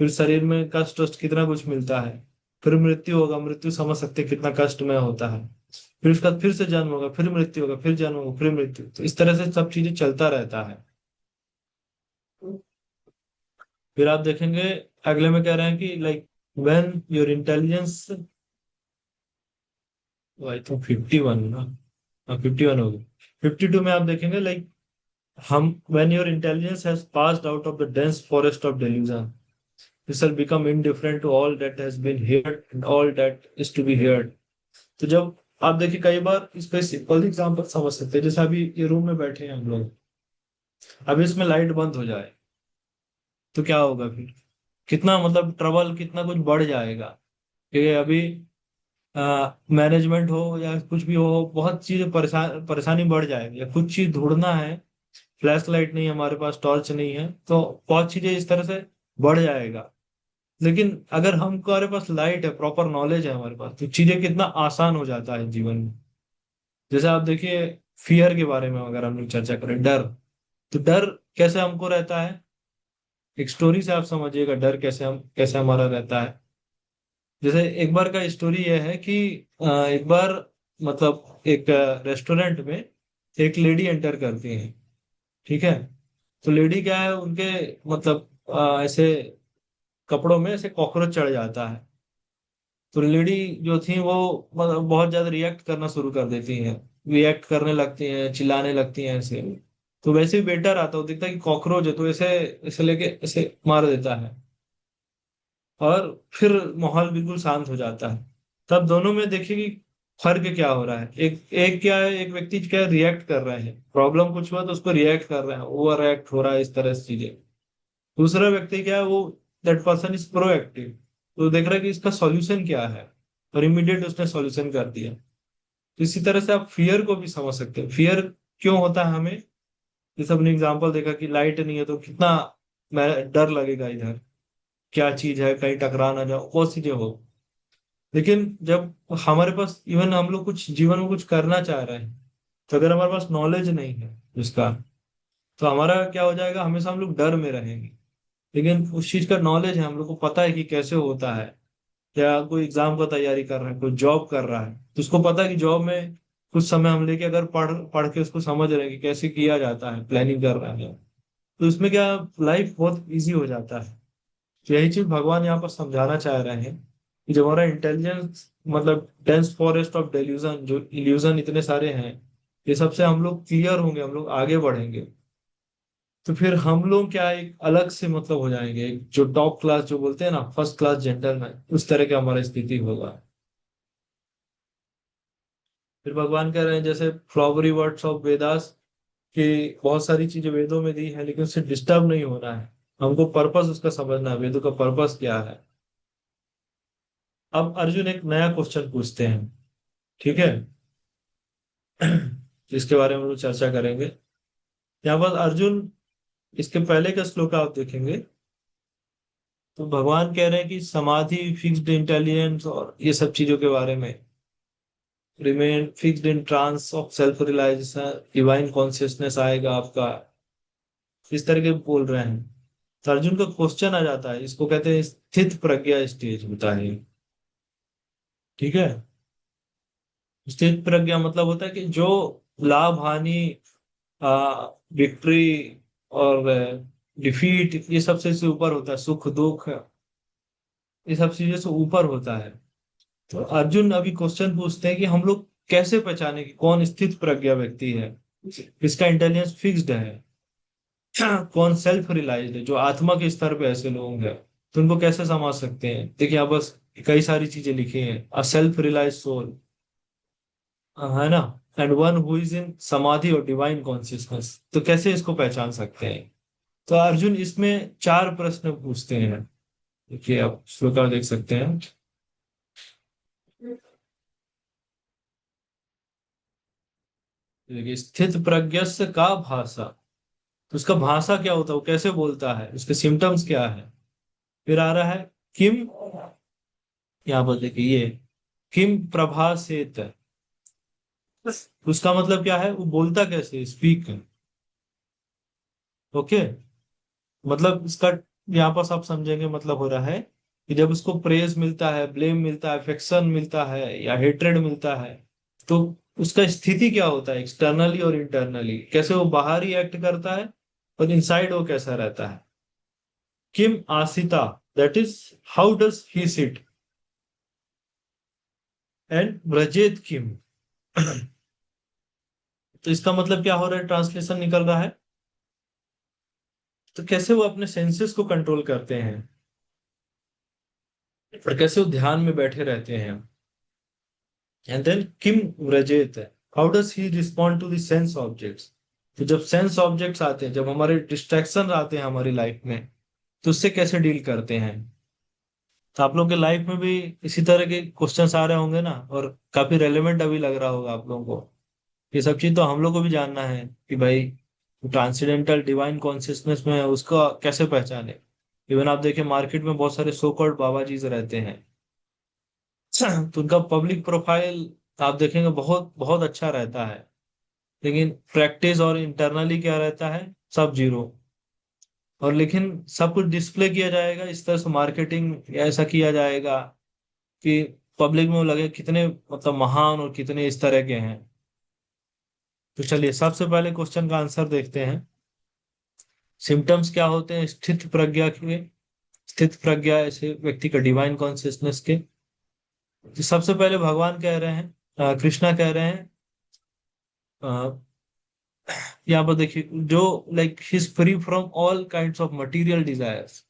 फिर शरीर में कष्ट वष्ट कितना कुछ मिलता है, फिर मृत्यु होगा, मृत्यु समझ सकते हैं कितना कष्टमय होता है, फिर उसका फिर से जन्म होगा, फिर मृत्यु होगा, फिर जन्म होगा, फिर मृत्यु, तो इस तरह से सब चीजें चलता रहता है। फिर आप देखेंगे अगले में कह रहे हैं कि like when your intelligence, I think 51 ना, हाँ 51 हो गया। 52 में आप देखेंगे लाइक हम when your intelligence has passed out of the dense forest of delusion, you shall become indifferent to all that has been heard and all that is to be heard। तो जब आप देखिए कई बार इस पे सिंपल एग्जांपल समझ सकते हैं, जैसे अभी ये रूम में बैठे हैं हम लोग, अभी इसमें लाइट बंद हो जाए तो क्या होगा फिर, कितना मतलब ट्रबल कितना कुछ बढ़ जाएगा। क्योंकि अभी मैनेजमेंट हो या कुछ भी हो, बहुत चीजें परेशानी बढ़ जाएगी, या कुछ चीज ढूंढना है, फ्लैश लाइट नहीं है हमारे पास, टॉर्च नहीं है, तो बहुत चीजें इस तरह से बढ़ जाएगा। लेकिन अगर हमारे पास लाइट है, प्रॉपर नॉलेज है हमारे पास, तो चीजें कितना आसान हो जाता है जीवन में। जैसे आप देखिए फियर के बारे में अगर हम लोग चर्चा करें, डर, तो डर कैसे हमको रहता है, एक स्टोरी से आप समझिएगा डर कैसे हमारा रहता है। जैसे एक बार का स्टोरी यह है कि एक बार मतलब एक रेस्टोरेंट में एक लेडी एंटर करती है। ठीक है। तो लेडी क्या है उनके मतलब ऐसे कपड़ों में ऐसे कॉकरोच चढ़ जाता है। तो लेडी जो थी वो मतलब बहुत ज्यादा रिएक्ट करना शुरू कर देती हैं। रिएक्ट करने लगती हैं, चिल्लाने लगती हैं ऐसे। तो वैसे ही वेटर आता है, वो देखता है कि कॉकरोच है तो ऐसे ऐसे लेके ऐसे मार देता है। और फिर माहौल बिल्कुल शांत हो जाता है। तब दोनों में देखिए कि फर्क क्या हो रहा है। एक एक क्या है, एक व्यक्ति क्या रिएक्ट कर रहे हैं, प्रॉब्लम कुछ हुआ तो उसको रिएक्ट कर रहे हैं, ओवर रिएक्ट हो रहा है इस तरह से चीजें। दूसरा व्यक्ति क्या है, वो दैट पर्सन इज प्रोएक्टिव, तो देख रहा है कि इसका सॉल्यूशन क्या है और इमीडिएट उसने सॉल्यूशन कर दिया। तो इसी तरह से आप फियर को भी समझ सकते हैं। फियर क्यों होता है हमें। जैसे अपने एग्जाम्पल देखा कि लाइट नहीं है तो कितना डर लगेगा इधर, क्या चीज है, कहीं टकरा ना जाओ, वो चीजें हो। लेकिन जब हमारे पास इवन हम लोग कुछ जीवन में कुछ करना चाह रहे हैं, तो अगर हमारे पास नॉलेज नहीं है उसका, तो हमारा क्या हो जाएगा, हमेशा हम लोग डर में रहेंगे। लेकिन उस चीज का नॉलेज है, हम लोग को पता है कि कैसे होता है। या कोई एग्जाम का तैयारी कर रहा है, कोई जॉब कर रहा है, तो उसको पता है कि जॉब में कुछ समय हम लेके अगर पढ़ पढ़ के उसको समझ रहे हैं कि कैसे किया जाता है, प्लानिंग कर रहे हैं, तो उसमें क्या लाइफ बहुत इजी हो जाता है। तो यही चीज भगवान यहाँ पर समझाना चाह रहे हैं कि जो हमारा इंटेलिजेंस मतलब डेंस फॉरेस्ट ऑफ डेल्यूजन, जो इल्यूजन इतने सारे हैं, ये सबसे हम लोग क्लियर होंगे, हम लोग आगे बढ़ेंगे। तो फिर हम लोग क्या एक अलग से मतलब हो जाएंगे, एक जो टॉप क्लास जो बोलते हैं ना, फर्स्ट क्लास जेंटलमैन, उस तरह का हमारा स्थिति होगा। फिर भगवान कह रहे हैं जैसे फ्लावरी वर्ड्स ऑफ वेदास, कि बहुत सारी चीजें वेदों में दी है लेकिन उससे डिस्टर्ब नहीं होना है। हमको पर्पस उसका समझना है, वेदों का पर्पस क्या है। अब अर्जुन एक नया क्वेश्चन पूछते हैं। ठीक है। इसके बारे में हम लोग चर्चा करेंगे। यहाँ पर अर्जुन, इसके पहले का श्लोक आप देखेंगे तो भगवान कह रहे हैं कि समाधि, फिक्स्ड इंटेलिजेंस और ये सब चीजों के बारे में, remain fixed in trance of self realisation, divine consciousness आएगा आपका, इस तरह के बोल रहे हैं। तो अर्जुन का क्वेश्चन आ जाता है, इसको कहते हैं स्थित प्रज्ञा स्टेज होता है। ठीक है। स्थित प्रज्ञा मतलब होता है कि जो लाभ हानि, विक्ट्री और डिफीट, ये सबसे से ऊपर होता है, सुख दुख, ये सब चीजों से ऊपर होता है। तो अर्जुन अभी क्वेश्चन पूछते हैं कि हम लोग कैसे पहचाने कि कौन स्थित प्रज्ञा व्यक्ति है, किसका इंटेलिजेंस फिक्स्ड है, कौन सेल्फ रियलाइज्ड है, जो आत्मा के स्तर पे ऐसे लोग हैं। तो उनको कैसे समझ सकते हैं। देखिए यहाँ बस कई सारी चीजें लिखी हैं, अ सेल्फ रियलाइज सोल, है ना, and one who is in समाधि और डिवाइन कॉन्शियसनेस। तो कैसे इसको पहचान सकते हैं। तो अर्जुन इसमें चार प्रश्न पूछते हैं। देखिए आप श्लोक देख सकते हैं। देखिए स्थित प्रज्ञस्य का भाषा, तो उसका भाषा क्या होता है, वो कैसे बोलता है, उसके सिम्टम्स क्या है। फिर आ रहा है किम, यहाँ पर देखिए ये किम प्रभासेत, उसका मतलब क्या है, वो बोलता कैसे, स्पीक। ओके। मतलब इसका यहाँ पर आप समझेंगे, मतलब हो रहा है कि जब उसको प्रेज मिलता है, ब्लेम मिलता है, अफेक्शन मिलता है या हेट्रेड मिलता है, तो उसका स्थिति क्या होता है, एक्सटर्नली और इंटरनली, कैसे वो बाहर ही एक्ट करता है और इनसाइड वो कैसा रहता है। किम आसिता, that is how does he sit, and ब्रजेत किम। तो इसका मतलब क्या हो रहा है, ट्रांसलेशन निकल रहा है, तो कैसे वो अपने सेंसेस को कंट्रोल करते हैं और कैसे वो ध्यान में बैठे रहते हैं। एंड देन किम व्रजेत, how does he respond to the sense objects. तो जब सेंस ऑब्जेक्ट्स आते हैं, जब हमारे डिस्ट्रैक्शन आते हैं हमारी लाइफ में, तो उससे कैसे डील करते हैं। तो आप लोग के लाइफ में भी इसी तरह के क्वेश्चंस आ रहे होंगे ना, और काफी रेलेवेंट अभी लग रहा होगा आप लोगों को। ये सब चीज तो हम लोग को भी जानना है कि भाई ट्रांसेंडेंटल डिवाइन कॉन्शियसनेस में है, उसका कैसे पहचाने। इवन आप देखें मार्केट में बहुत सारे सो कॉल्ड बाबा जी रहते हैं, तो उनका पब्लिक प्रोफाइल आप देखेंगे बहुत बहुत अच्छा रहता है, लेकिन प्रैक्टिस और इंटरनली क्या रहता है, सब जीरो। और लेकिन सब कुछ डिस्प्ले किया जाएगा इस तरह से, मार्केटिंग ऐसा किया जाएगा कि पब्लिक में वो लगे कितने मतलब महान और कितने इस तरह के हैं। तो चलिए सबसे पहले क्वेश्चन का आंसर देखते हैं। सिम्टम्स क्या होते हैं स्थित प्रज्ञा के? स्थित प्रज्ञा ऐसे व्यक्ति का डिवाइन कॉन्शियसनेस के। तो सबसे पहले भगवान कह रहे हैं, कृष्णा कह रहे हैं, अ, यहाँ पर देखिए जो like he is free from all kinds of material desires.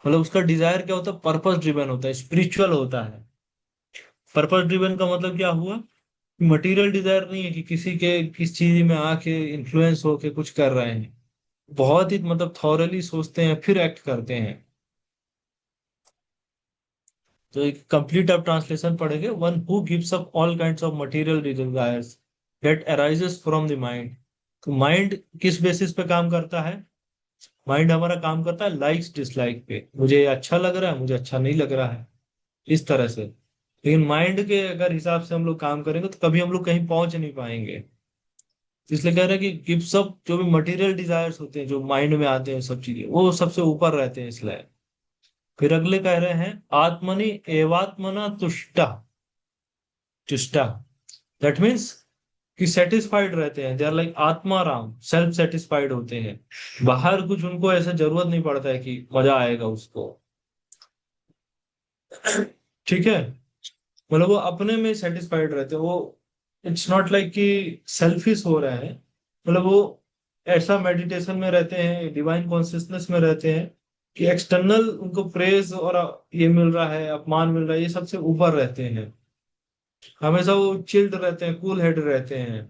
मतलब उसका डिजायर क्या होता है? पर्पस ड्रिवन होता है, स्पिरिचुअल होता है। पर्पस ड्रिवन का मतलब क्या हुआ? मटेरियल डिजायर नहीं है कि किसी के किस चीज में आके इन्फ्लुएंस होके कुछ कर रहे हैं। बहुत ही मतलब थॉरली सोचते हैं फिर एक्ट करते हैं। तो एक कंप्लीट आप ट्रांसलेशन पढ़ेंगे, one who gives up all kinds of material desires that arises from the mind. तो माइंड किस बेसिस पे काम करता है? माइंड हमारा काम करता है लाइक्स डिसलाइक पे, मुझे ये अच्छा लग रहा है, मुझे अच्छा नहीं लग रहा है, इस तरह से। लेकिन माइंड के अगर हिसाब से हम लोग काम करेंगे तो कभी हम लोग कहीं पहुंच नहीं पाएंगे। तो इसलिए कह रहे हैं कि गिव्स अप, जो भी मटेरियल डिजायर्स होते हैं जो माइंड में आते हैं सब चीजें, वो सबसे ऊपर रहते हैं इसलिए। फिर अगले कह रहे हैं आत्मनि एवात्मना तुष्टा। तुष्टा दैट मीन्स कि सेटिस्फाइड रहते हैं, दे आर लाइक आत्मा राम, सेल्फ सेटिस्फाइड होते हैं। बाहर कुछ उनको ऐसा जरूरत नहीं पड़ता है कि मजा आएगा उसको। ठीक है, मतलब वो अपने में सेटिस्फाइड रहते हैं वो। इट्स नॉट लाइक कि सेल्फिश हो रहे हैं। मतलब वो ऐसा मेडिटेशन में रहते हैं, डिवाइन कॉन्शियसनेस में रहते हैं कि एक्सटर्नल उनको प्रेज और ये मिल रहा है, अपमान मिल रहा है, ये सबसे ऊपर रहते हैं। हमेशा वो चिल्ड रहते हैं, कूल हेड रहते हैं।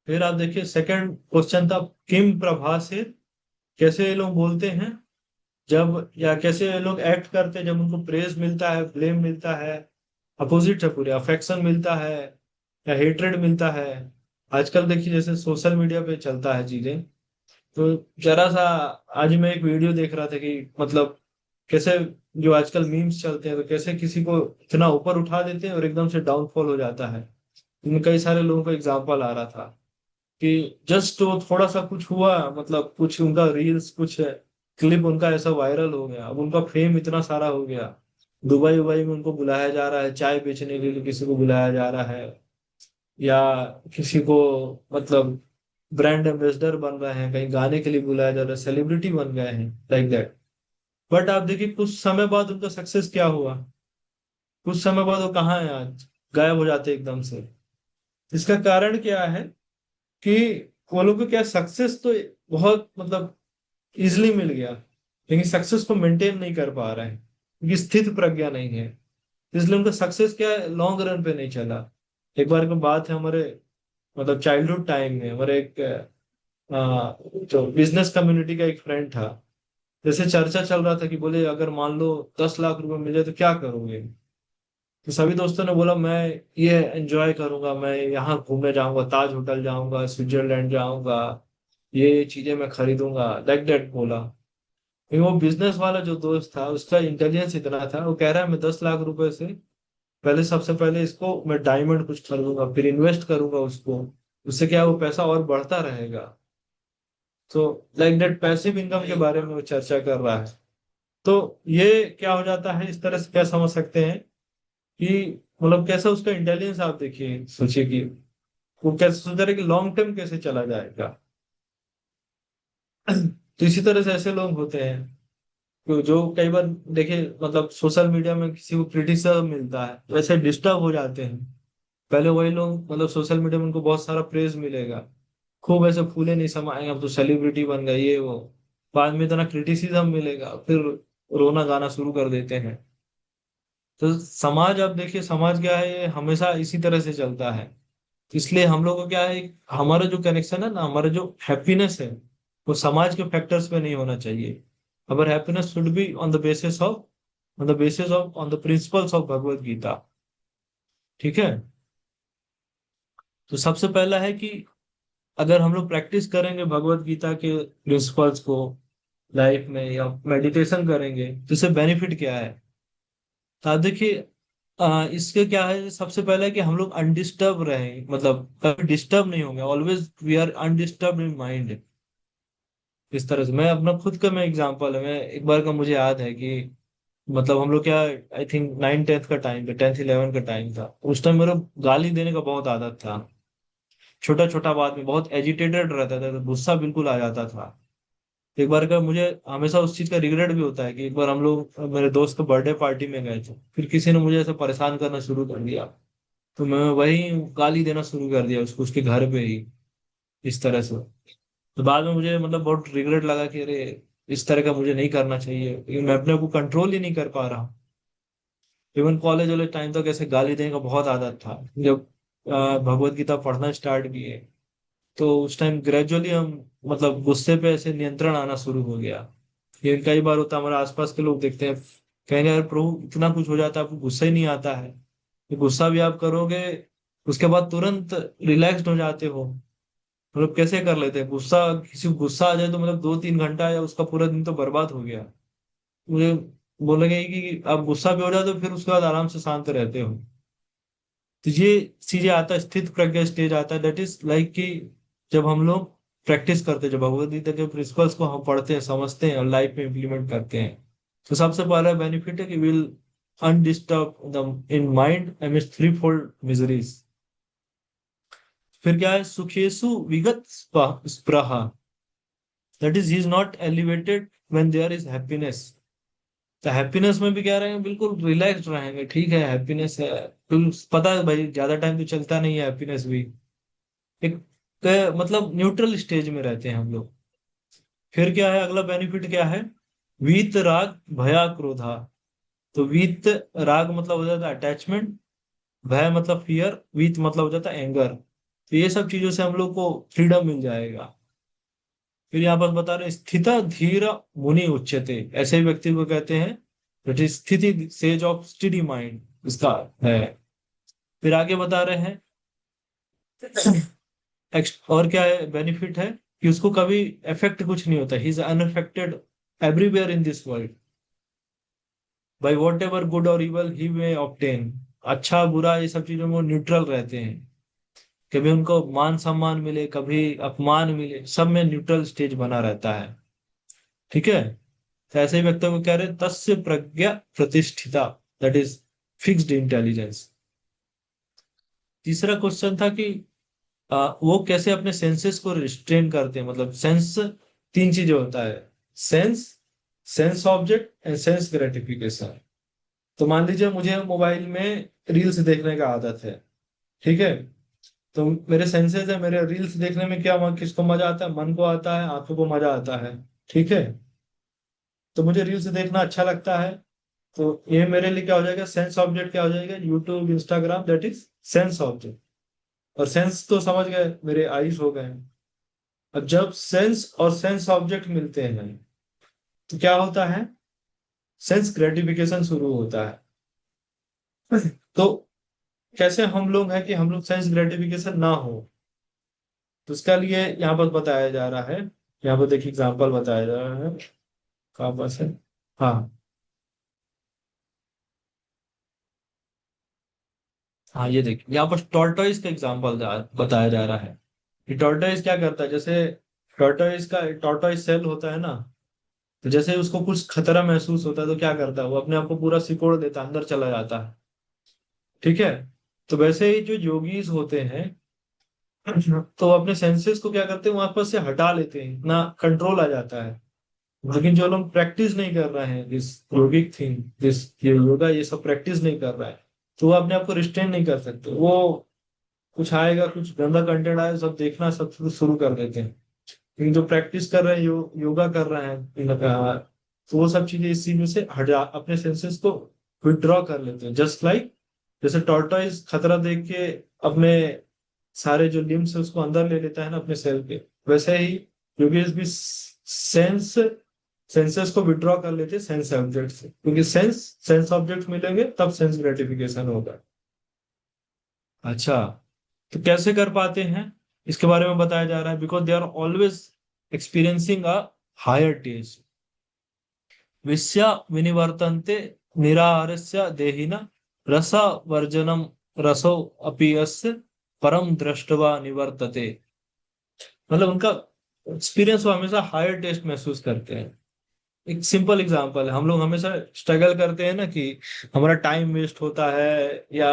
फिर आप देखिए सेकंड क्वेश्चन था किम प्रभा से, कैसे ये लोग बोलते हैं जब, या कैसे ये लोग एक्ट करते हैं जब उनको प्रेज मिलता है, ब्लेम मिलता है। अपोजिट है पूरे, अफेक्शन मिलता है या हेट्रेड मिलता है। आजकल देखिए जैसे सोशल मीडिया पे चलता है चीजें। तो जरा सा, आज मैं एक वीडियो देख रहा था कि मतलब कैसे जो आजकल मीम्स चलते हैं तो कैसे किसी को इतना ऊपर उठा देते हैं और एकदम से डाउनफॉल हो जाता है। इनमें कई सारे लोगों का एग्जाम्पल आ रहा था कि जस्ट वो थोड़ा सा कुछ हुआ, मतलब कुछ उनका रील्स कुछ क्लिप उनका ऐसा वायरल हो गया, अब उनका फेम इतना सारा हो गया। दुबई उबई में उनको बुलाया जा रहा है, चाय बेचने के लिए किसी को बुलाया जा रहा है, या किसी को मतलब ब्रांड एम्बेसडर बन रहे हैं, कहीं गाने के लिए बुलाया जा रहा है, सेलिब्रिटी बन गए हैं लाइक दैट। बट आप देखिए कुछ समय बाद उनका सक्सेस क्या हुआ? कुछ समय बाद वो कहाँ है आज? गायब हो जाते हैं एकदम से। इसका कारण क्या है कि वो लोग को क्या सक्सेस तो बहुत मतलब इजिली मिल गया, लेकिन सक्सेस को मेंटेन नहीं कर पा रहे हैं क्योंकि स्थित प्रज्ञा नहीं है। इसलिए उनका सक्सेस क्या है, लॉन्ग रन पे नहीं चला। एक बार की बात है, हमारे मतलब चाइल्डहुड टाइम में हमारे एक जो बिजनेस कम्युनिटी का एक फ्रेंड था। जैसे चर्चा चल रहा था कि बोले अगर मान लो 10 लाख रुपए मिल जाए तो क्या करोगे? तो सभी दोस्तों ने बोला मैं ये एंजॉय करूंगा, मैं यहाँ घूमने जाऊंगा, ताज होटल जाऊंगा, स्विट्जरलैंड जाऊंगा, ये चीजें मैं खरीदूंगा, लाइक दैट बोला। लेकिन वो बिजनेस वाला जो दोस्त था उसका इंटेलिजेंस इतना था, वो कह रहा है मैं 10 लाख रुपए से पहले, सबसे पहले इसको मैं डायमंड कुछ खरीदूंगा, फिर इन्वेस्ट करूंगा उसको, उससे क्या है, वो पैसा और बढ़ता रहेगा। तो लाइक दैट पैसिव इनकम के बारे में वो चर्चा कर रहा है। तो ये क्या हो जाता है, इस तरह से क्या समझ सकते हैं कि मतलब कैसा उसका इंटेलिजेंस, आप देखिए सोचिए कि वो कैसे सोच रहा है कि लॉन्ग टर्म कैसे चला जाएगा। तो इसी तरह से ऐसे लोग होते हैं जो कई बार देखिए मतलब सोशल मीडिया में किसी को क्रिटिसिज्म मिलता है तो ऐसे डिस्टर्ब हो जाते हैं। पहले वही लोग मतलब सोशल मीडिया में उनको बहुत सारा प्रेज मिलेगा, खूब ऐसे फूले नहीं समाएंगे, अब तो सेलिब्रिटी बन गए ये वो। बाद में इतना क्रिटिसिज्म मिलेगा, फिर रोना गाना शुरू कर देते हैं। तो समाज, आप देखिए समाज क्या है, ये हमेशा इसी तरह से चलता है। इसलिए हम लोग को क्या है, हमारा जो कनेक्शन है ना, हमारा जो हैप्पीनेस है, वो समाज के फैक्टर्स पे नहीं होना चाहिए। Our happiness should be on the basis of, on the basis of, on the principles of Bhagavad Gita. ठीक है। तो सबसे पहला है कि अगर हम लोग प्रैक्टिस करेंगे भगवत गीता के प्रिंसिपल्स को लाइफ में, या मेडिटेशन करेंगे, तो इससे बेनिफिट क्या है? तो आप देखिए इसके क्या है, सबसे पहले है कि हम लोग अनडिस्टर्ब रहें, मतलब कभी डिस्टर्ब नहीं होंगे, always we are undisturb in mind. इस तरह से मैं अपना खुद का मैं एग्जांपल है, मैं एक बार का मुझे याद है कि मतलब हम लोग क्या, आई थिंक 9th 10th का टाइम था, 10th 11 का टाइम था, उस टाइम मेरा गाली देने का बहुत आदत था। छोटा छोटा बात में बहुत एजिटेटेड रहता था, तो गुस्सा बिल्कुल आ जाता था। एक बार का मुझे हमेशा उस चीज का रिग्रेट भी होता है कि एक बार हम लोग मेरे दोस्त के बर्थडे पार्टी में गए थे, फिर किसी ने मुझे ऐसे परेशान करना शुरू कर दिया, तो मैं वही गाली देना शुरू कर दिया उसको, उसके घर पे ही, इस तरह से। तो बाद में मुझे मतलब बहुत रिग्रेट लगा कि अरे इस तरह का मुझे नहीं करना चाहिए, लेकिन मैं अपने को कंट्रोल ही नहीं कर पा रहा। इवन कॉलेज वाले टाइम तक ऐसे गाली देने का बहुत आदत था। जब भगवत गीता पढ़ना स्टार्ट किए, तो उस टाइम ग्रेजुअली हम मतलब गुस्से पे ऐसे नियंत्रण आना शुरू हो गया। ये कई बार होता है, हमारे आसपास के लोग देखते हैं, कहेंगे यार प्रभु इतना कुछ हो जाता है, आपको गुस्सा ही नहीं आता है। ये गुस्सा भी आप करोगे, उसके बाद तुरंत रिलैक्स्ड हो जाते हो। मतलब कैसे कर लेते हैं गुस्सा, किसी को गुस्सा आ जाए तो मतलब 2-3 घंटा या उसका पूरा दिन तो बर्बाद हो गया। मुझे बोलेंगे कि आप गुस्सा भी हो जाए तो फिर उसके बाद आराम से शांत रहते हो। तो ये चीजें आता है, स्थित प्रज्ञा स्टेज आता है, दैट इज लाइक कि जब हम लोग प्रैक्टिस करते हैं, जब भगवत गीता के प्रिंसिपल्स को हम पढ़ते हैं, समझते हैं और लाइफ में इम्प्लीमेंट करते हैं, तो सबसे पहला बेनिफिट है कि will undisturb the in mind amid three fold miseries. फिर क्या है, सुखेसु विगत स्पृहा, that is he is not elevated when there is happiness. तो हैप्पीनेस में भी क्या रहेंगे, बिल्कुल रिलैक्स्ड रहेंगे, ठीक है हैप्पीनेस है, बिल्कुल पता है भाई ज्यादा टाइम तो चलता नहीं है हैप्पीनेस भी, एक मतलब न्यूट्रल स्टेज में रहते हैं हम लोग। फिर क्या है, अगला बेनिफिट क्या है, वीत राग भया क्रोधा। तो वीत राग मतलब हो जाता है अटैचमेंट, भय मतलब फियर, वीत मतलब हो जाता है एंगर। तो ये सब चीजों से हम लोग को फ्रीडम मिल जाएगा। फिर यहाँ पर बता रहे हैं, स्थित धीर मुनि उच्यते, ऐसे व्यक्ति को कहते हैं that is स्थिति सेज ऑफ स्टडी माइंड, इसका है। फिर आगे बता रहे हैं और क्या है बेनिफिट है, कि उसको कभी इफेक्ट कुछ नहीं होता, he is unaffected everywhere in this world by what ever good और इवल ही में ऑब्टेन। अच्छा बुरा ये सब चीजों में न्यूट्रल रहते हैं, कभी उनको मान सम्मान मिले कभी अपमान मिले, सब में न्यूट्रल स्टेज बना रहता है। ठीक है, तो ऐसे ही व्यक्तियों को कह रहे हैं, तस्य प्रज्ञा प्रतिष्ठिता, दैट इज फिक्स्ड इंटेलिजेंस। तीसरा क्वेश्चन था कि वो कैसे अपने सेंसेस को रिस्ट्रेन करते हैं। मतलब सेंस तीन चीजें होता है, sense, sense object and sense gratification. तो मान लीजिए मुझे मोबाइल में रील्स देखने का आदत है, ठीक है, तो मेरे सेंसेस है, मेरे रील्स देखने में क्या किसको मजा आता है, मन को आता है, आंखों को मजा आता है। ठीक है, तो मुझे रील्स देखना अच्छा लगता है, तो ये मेरे लिए क्या हो जाएगा, सेंस ऑब्जेक्ट क्या हो जाएगा, YouTube Instagram, that is sense object. और सेंस तो समझ गए, मेरे आईज हो गए। अब जब सेंस और सेंस ऑब्जेक्ट मिलते हैं तो क्या होता है, सेंस ग्रेटिफिकेशन शुरू होता है। तो कैसे हम लोग हैं कि हम लोग सेंस ग्रेटिफिकेशन ना हो, तो उसका लिए यहाँ पर बताया जा रहा है, यहाँ पर देखिए एग्जाम्पल बताया जा रहा है, कहाँ पास है, हाँ हाँ, ये देखिए यहाँ पर टॉर्टोइस का एग्जाम्पल बताया जा रहा है कि टॉर्टोइस क्या करता है। जैसे टॉर्टोइस सेल होता है ना, तो जैसे उसको कुछ खतरा महसूस होता है तो क्या करता है, वो अपने आप को पूरा सिकोड़ देता है, अंदर चला जाता है। ठीक है, तो वैसे ही जो योगीज होते हैं तो वो अपने सेंसेस को क्या करते हैं, वहां पर से हटा लेते हैं, इतना कंट्रोल आ जाता है। लेकिन जो लोग प्रैक्टिस नहीं कर रहे हैं दिस योगिक थिंग, दिस ये योगा ये सब प्रैक्टिस नहीं कर रहा है, तो वो अपने आप को रिस्ट्रेन नहीं कर सकते। वो कुछ आएगा, कुछ गंदा कंटेंट आएगा, सब देखना सब शुरू कर देते हैं। लेकिन जो प्रैक्टिस कर रहे हैं, योगा कर रहे हैं तो वो सब चीजें इस चीज में से हटा, अपने सेंसेस को विड्रॉ कर लेते हैं। जस्ट लाइक जैसे टॉर्टोइज खतरा देख के अपने सारे जो लिम्स है उसको अंदर ले लेता है ना अपने सेल के, वैसे ही योगेश भी सेंसेस को विड्रॉ कर लेते हैं सेंस ऑब्जेक्ट से, क्योंकि सेंस ऑब्जेक्ट मिलेंगे तब सेंस ग्रेटिफिकेशन होगा। अच्छा, तो कैसे कर पाते हैं, इसके बारे में बताया जा रहा है, because they are always experiencing a higher taste, विषया विनिवर्तन्ते निराहारस्य देहिना, रसा वर्जनम रसो अपि यस्य परम दृष्टवा निवर्तते। मतलब उनका एक्सपीरियंस वो हमेशा हायर टेस्ट महसूस करते हैं। एक सिंपल एग्जांपल है, हम लोग हमेशा स्ट्रगल करते हैं ना कि हमारा टाइम वेस्ट होता है, या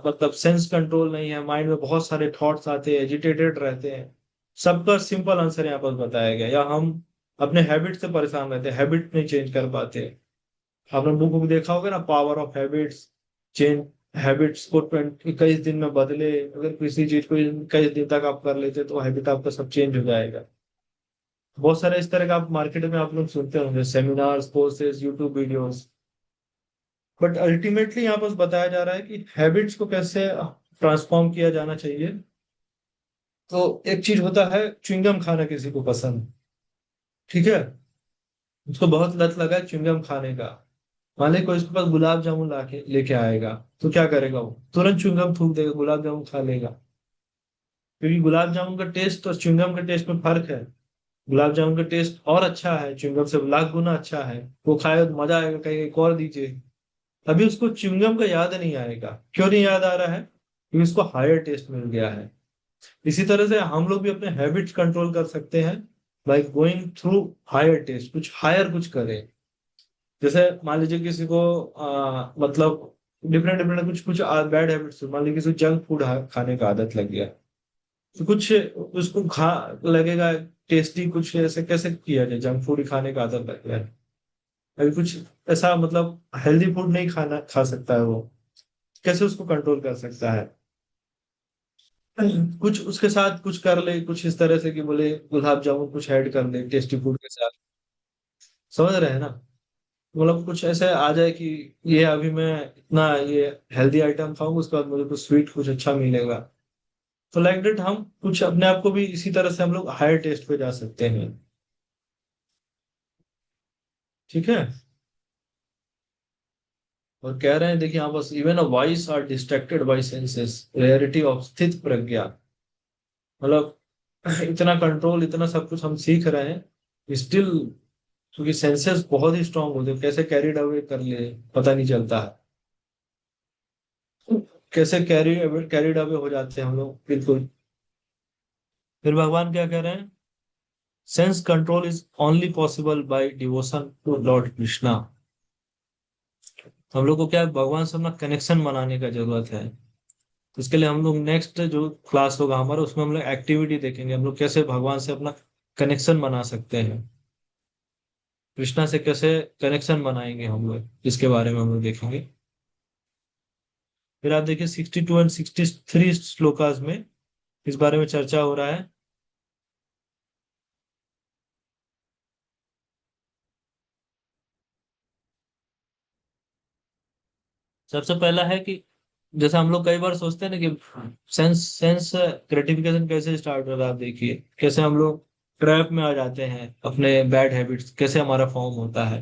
मतलब सेंस कंट्रोल नहीं है, माइंड में बहुत सारे थॉट्स आते हैं, एजिटेटेड रहते हैं। सबका सिंपल आंसर यहाँ पर बताया गया, या हम अपने हैबिट से परेशान रहते हैं, हैबिट नहीं चेंज कर पाते। आपने बुक बुक देखा होगा ना, power of habits, change habits को 21 दिन में बदले। अगर किसी चीज को 21 दिन तक आप कर लेते तो हैबिट आपका सब चेंज हो जाएगा। बहुत सारे इस तरह का आप मार्केट में आप लोग सुनते होंगे, seminars, courses, YouTube videos. But ultimately यहाँ पर बताया जा रहा है कि हैबिट्स को कैसे ट्रांसफॉर्म किया जाना चाहिए। तो एक चीज होता है, च्युइंगम खाना किसी को पसंद, ठीक है, उसको बहुत लत लगा है च्युइंगम खाने का। मान ली कोई उसके पास गुलाब जामुन लाके लेके आएगा, तो क्या करेगा, वो तुरंत च्युइंगम थूक देगा, गुलाब जामुन खा लेगा। क्योंकि गुलाब जामुन का टेस्ट और च्युइंगम के टेस्ट में फर्क है। गुलाब जामुन का टेस्ट और अच्छा है, च्युइंगम से लाख गुना अच्छा है। वो खाएगा तो मजा आएगा, कहीं एक और दीजिए। अभी उसको च्युइंगम का याद नहीं आएगा। क्यों नहीं याद आ रहा है? क्योंकि उसको हायर टेस्ट मिल गया है। इसी तरह से हम लोग भी अपने हैबिट्स कंट्रोल कर सकते हैं, by going through higher taste, कुछ हायर कुछ करें। जैसे मान लीजिए किसी को मतलब डिफरेंट डिफरेंट कुछ कुछ बैड हैबिट्स, मान लीजिए किसी को जंक फूड खाने का आदत लग गया, तो कुछ उसको खा लगेगा टेस्टी, कुछ ऐसे कैसे किया जाए, जंक फूड खाने का आदत लग गया है। अभी कुछ ऐसा मतलब हेल्दी फूड नहीं खाना खा सकता है वो, कैसे उसको कंट्रोल कर सकता है? कुछ उसके साथ कुछ कर ले, कुछ इस तरह से कि बोले गुलाब जामुन कुछ ऐड कर ले टेस्टी फूड के साथ। समझ रहे हैं ना? मतलब कुछ ऐसे आ जाए कि ये अभी मैं इतना ये हेल्दी आइटम खाऊंगा, उसके बाद मुझे कुछ स्वीट कुछ अच्छा मिलेगा। तो लाइक डेट हम कुछ अपने आप को भी इसी तरह से हम लोग हायर टेस्ट पे जा सकते हैं। ठीक है। और कह रहे हैं, देखिए यहाँ बस, even a wise are distracted by senses, rarity of स्थित प्रज्ञा। मतलब इतना कंट्रोल, इतना सब कुछ हम सीख रहे हैं स्टिल, क्योंकि सेंसेस बहुत ही स्ट्रांग होते हैं, कैसे कैरिड अवे कर ले पता नहीं चलता है। कैसे कैरिड अवे हो जाते हैं हम लोग, बिल्कुल। फिर भगवान क्या कह रहे हैं? Sense control is only possible by devotion to Lord Krishna. हम लोग को क्या है, भगवान से अपना कनेक्शन बनाने का जरूरत है। तो इसके लिए हम लोग नेक्स्ट जो क्लास होगा हमारा, उसमें हम लोग एक्टिविटी देखेंगे, हम लोग कैसे भगवान से अपना कनेक्शन बना सकते हैं, कृष्णा से कैसे कनेक्शन बनाएंगे हम लोग, इसके बारे में हम लोग देखेंगे। फिर आप देखिए 62 एंड 63 श्लोकास में इस बारे में चर्चा हो रहा है। सबसे पहला है कि जैसे हम लोग कई बार सोचते हैं ना कि सेंस सेंस ग्रेटिफिकेशन कैसे स्टार्ट हो रहा है। आप देखिए कैसे हम लोग ट्रैप में आ जाते हैं, अपने बैड हैबिट्स कैसे हमारा फॉर्म होता है।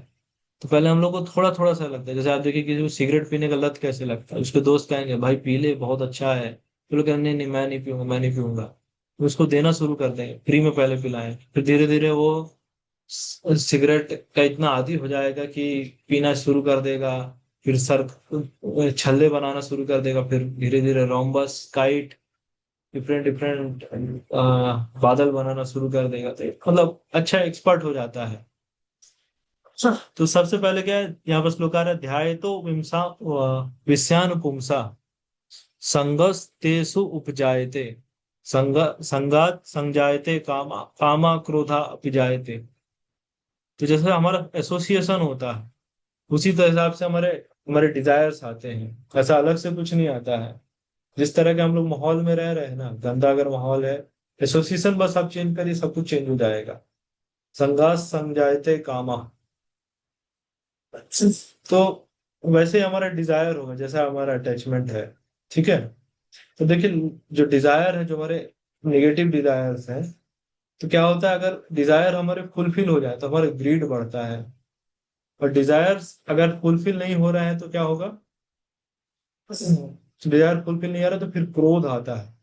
तो पहले हम लोग को थोड़ा थोड़ा सा लगता है, जैसे आप देखिए किसी को सिगरेट पीने का लत कैसे लगता है, उसके दोस्त कहेंगे भाई पी ले बहुत अच्छा है, तो लोग कहेंगे नहीं नहीं मैं नहीं पीऊंगा, मैं नहीं पीऊंगा। तो उसको देना शुरू कर देंगे, फ्री में पहले पिलाएं, फिर धीरे धीरे वो सिगरेट का इतना आदी हो जाएगा कि पीना शुरू कर देगा। फिर सर छल्ले बनाना शुरू कर देगा, फिर धीरे धीरे रोम्बस, काइट, डिफरेंट डिफरेंट बादल बनाना शुरू कर देगा। तो मतलब अच्छा एक्सपर्ट हो जाता है। तो सबसे पहले क्या है, यहाँ पर श्लोक आ रहा है, ध्याय तो विमसा विषयान पुंसा संगस तेसु उपजायते, संगात संजायते कामा, कामा क्रोधा उपजायते। तो जैसे हमारा एसोसिएशन होता है, उसी तरह हिसाब से हमारे हमारे डिजायर्स आते हैं, ऐसा अलग से कुछ नहीं आता है। जिस तरह के हम लोग माहौल में रह रहे हैं ना, गंदा अगर माहौल है, एसोसिएशन बस आप चेंज करिए, सब कुछ चेंज हो जाएगा। संगात संजायते कामा। तो वैसे ही हमारा डिजायर होगा जैसा हमारा अटैचमेंट है। ठीक है। तो देखिए, जो डिजायर है, जो हमारे नेगेटिव डिजायर्स हैं, तो क्या होता है, अगर डिजायर हमारे फुलफिल हो जाए तो हमारा ग्रीड बढ़ता है। और डिजायर्स अगर फुलफिल नहीं हो रहे हैं तो क्या होगा, डिजायर फुलफिल नहीं आ रहा तो फिर क्रोध आता है।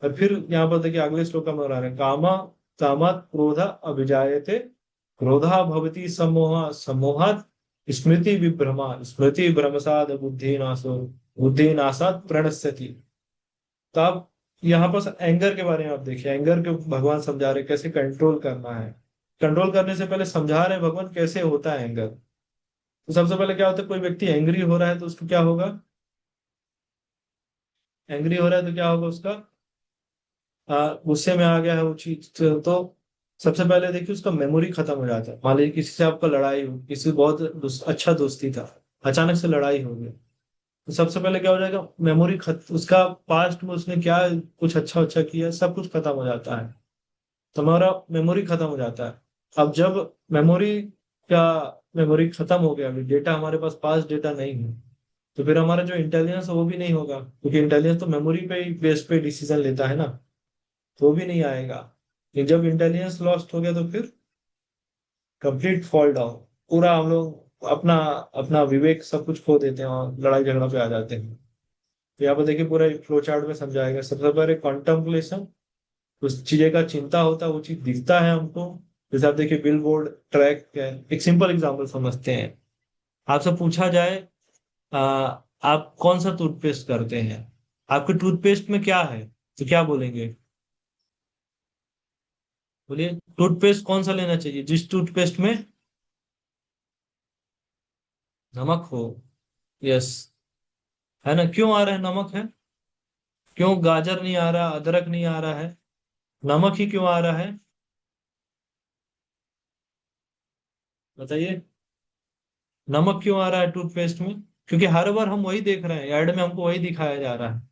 और फिर यहाँ पर देखिए अगले श्लोक में बता रहे हैं, कामा कामात क्रोधा अभिजायते, क्रोधा भवति सम्मोह, सम्मोहात स्मृति विभ्रमा, स्मृति भ्रमसाद बुद्धि नाशो, बुद्धि नाशात प्रणश्यति। तो आप यहाँ पर एंगर के बारे में आप देखिए, एंगर के भगवान समझा रहे हैं कैसे कंट्रोल करना है। कंट्रोल करने से पहले समझा रहे हैं भगवान कैसे होता है एंगर। तो सबसे पहले क्या होता है, कोई व्यक्ति एंग्री हो रहा है तो उसको क्या होगा, एंग्री हो रहा है तो क्या होगा उसका, गुस्से में आ गया है वो चीज तो सबसे पहले देखिए उसका मेमोरी खत्म हो जाता है। मान लीजिए किसी से आपका लड़ाई हो, किसी से बहुत अच्छा दोस्ती था, अचानक से लड़ाई हो गई, तो सबसे पहले क्या हो जाएगा, मेमोरी उसका पास्ट में उसने क्या कुछ अच्छा अच्छा किया सब कुछ खत्म हो जाता है, तो हमारा मेमोरी खत्म हो जाता है। अब जब मेमोरी का मेमोरी खत्म हो गया, अभी डेटा हमारे पास पास डेटा नहीं है, तो फिर हमारा जो इंटेलिजेंस है वो भी नहीं होगा, क्योंकि इंटेलिजेंस तो मेमोरी पे ही बेस पे डिसीजन लेता है ना, तो वो भी नहीं आएगा। लेकिन जब इंटेलिजेंस लॉस्ट हो गया तो फिर कंप्लीट फॉल डाउन, पूरा हम लोग अपना अपना विवेक सब कुछ खो देते हैं और लड़ाई झगड़ा पे आ जाते हैं। तो यहाँ पर देखिए पूरा फ्लो चार्ट में समझाएगा। सबसे पहले कॉन्टेम्पलेशन, उस चीजें का चिंता होता है, वो चीज दिखता है हमको। जैसे आप देखिए बिल बोर्ड, ट्रैक है, एक सिंपल एग्जांपल समझते हैं। आपसे पूछा जाए आ, आप कौन सा टूथपेस्ट करते हैं, आपके टूथपेस्ट में क्या है, तो क्या बोलेंगे, बोलिए टूथपेस्ट कौन सा लेना चाहिए जिस टूथपेस्ट में नमक हो। यस, है ना, क्यों आ रहा है नमक है, क्यों गाजर नहीं आ रहा, अदरक नहीं आ रहा है, नमक ही क्यों आ रहा है, बताइए। नमक क्यों आ रहा है टूथपेस्ट में, क्योंकि हर बार हम वही देख रहे हैं, ऐड में हमको वही दिखाया जा रहा है,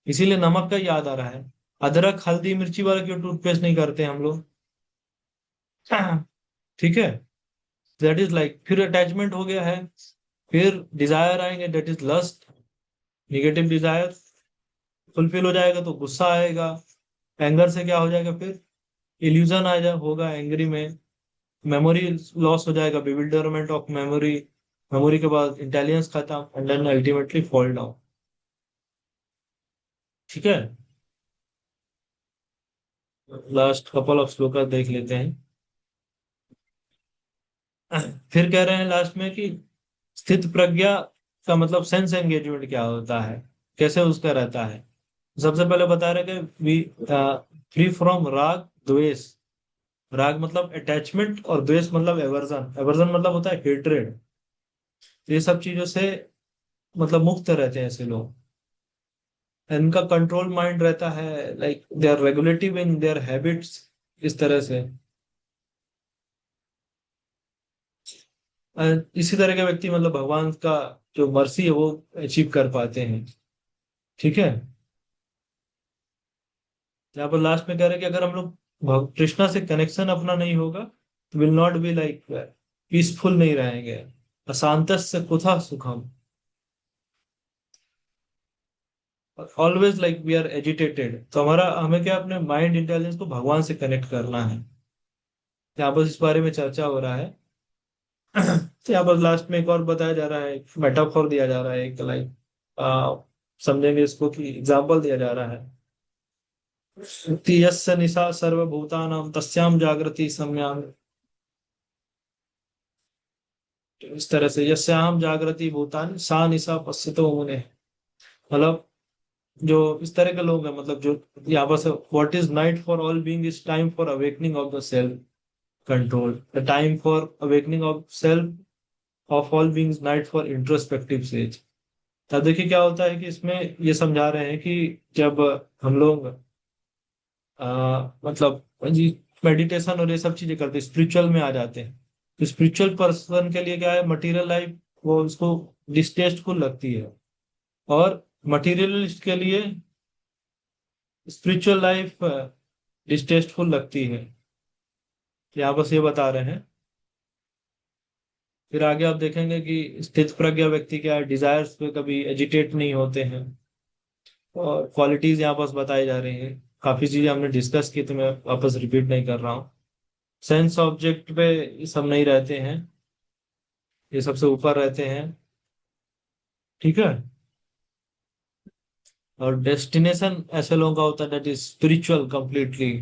इसीलिए नमक का याद आ रहा है। अदरक हल्दी मिर्ची वाला क्यों टूथपेस्ट नहीं करते हम लोग। ठीक है, दैट इज लाइक, फिर अटैचमेंट हो गया है, फिर डिजायर आएंगे, that is lust, negative desire fulfil हो जाएगा तो गुस्सा आएगा, एंगर से क्या हो जाएगा फिर इल्यूजन आ जा होगा एंग्री में, मेमोरी लॉस हो जाएगा, बिविल्डरमेंट ऑफ मेमोरी, मेमोरी के बाद इंटेलिजेंस खत्म, and then ultimately fall down. ठीक है, लास्ट कपल ऑफ श्लोका देख लेते हैं। फिर कह रहे हैं लास्ट में कि स्थित प्रज्ञा का मतलब सेंस एंगेजमेंट क्या होता है, कैसे उसका रहता है। सबसे पहले बता रहे कि फ्री फ्रॉम राग द्वेष, राग मतलब अटैचमेंट और द्वेष मतलब एवर्जन, एवर्जन मतलब होता है हेट्रेड। ये सब चीजों से मतलब मुक्त रहते हैं ऐसे लोग, इनका कंट्रोल माइंड रहता है, like they are regulative in their habits, इस तरह से। इसी तरह के व्यक्ति मतलब भगवान का जो मर्सी है वो अचीव कर पाते हैं। ठीक है, यहाँ पर लास्ट में कह रहे हैं कि अगर हम लोग कृष्णा से कनेक्शन अपना नहीं होगा तो will not be like peaceful, नहीं रहेंगे, अशांत से कुथा सुखम, always like we are agitated. तो हमारा हमें क्या अपने माइंड इंटेलिजेंस को भगवान से कनेक्ट करना है, यहाँ पर इस बारे में चर्चा हो रहा है। तो यहाँ पर लास्ट में एक और बताया जा रहा है, मेटाफोर दिया जा रहा है, एक लाइक समझेंगे इसको कि एग्जाम्पल दिया जा रहा है कि यस्य निशा सर्वभूतानां तस्याम जागृति सम्याम, इस तरह से यस्याम जागृति भूतानि सा निशा पश्यतो मुने, मतलब जो इस तरह के लोग हैं, मतलब जो यहाँ पर से what is night for all being is time for awakening of the self control, the time for awakening of self of all beings, night for introspective says. तब देखिए क्या होता है कि इसमें ये समझा रहे हैं कि जब हम लोग मतलब जी मेडिटेशन और ये सब चीजें करते हैं, स्पिरिचुअल में आ जाते हैं, तो स्पिरिचुअल पर्सन के लिए क्या है, मटेरियल लाइफ वो उसको डिस्टेस्टफुल लगती है, और मटेरियलिस्ट के लिए स्पिरिचुअल लाइफ डिस्टेस्टफुल लगती है। यहाँ बस ये बता रहे हैं। फिर आगे आप देखेंगे कि स्थित प्रज्ञा व्यक्ति क्या है, डिजायर्स पे कभी एजिटेट नहीं होते हैं, और क्वालिटीज यहाँ पास बताई जा रही हैं। काफी चीजें हमने डिस्कस की तो मैं वापस रिपीट नहीं कर रहा हूँ। सेंस ऑब्जेक्ट पे ये सब नहीं रहते हैं, ये सबसे ऊपर रहते हैं। ठीक है, और डेस्टिनेशन ऐसे लोगों का होता है दैट इज स्पिरिचुअल कंप्लीटली।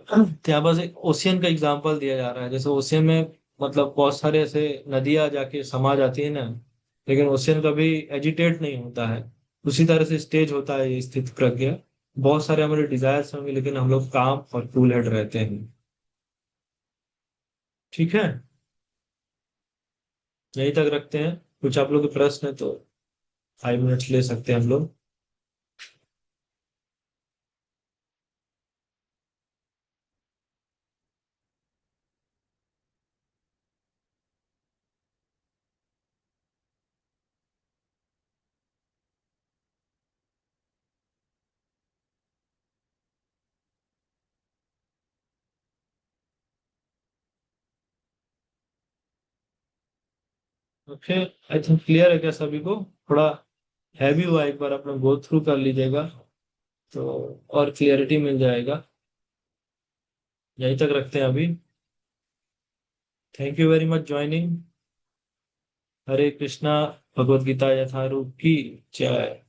तो यहाँ पास एक ओशियन का एग्जांपल दिया जा रहा है, जैसे ओशियन में मतलब बहुत सारे ऐसे नदियां जाके समा जाती है ना, लेकिन ओशियन कभी एजिटेट नहीं होता है। उसी तरह से स्टेज होता है ये स्थित प्रज्ञा, बहुत सारे हमारे डिजायर्स होंगे लेकिन हम लोग काम और कूल हेड रहते हैं। ठीक है, यहीं तक रखते हैं। कुछ आप लोग के प्रश्न है तो 5 मिनट ले सकते हैं हम लोग। ओके, आई थिंक क्लियर है क्या सभी को? थोड़ा हैवी हुआ, एक बार अपना गो थ्रू कर लीजिएगा तो और क्लियरिटी मिल जाएगा। यहीं तक रखते हैं अभी। Thank you very much joining. Hare Krishna. Bhagavad Gita Yatharoop की जय।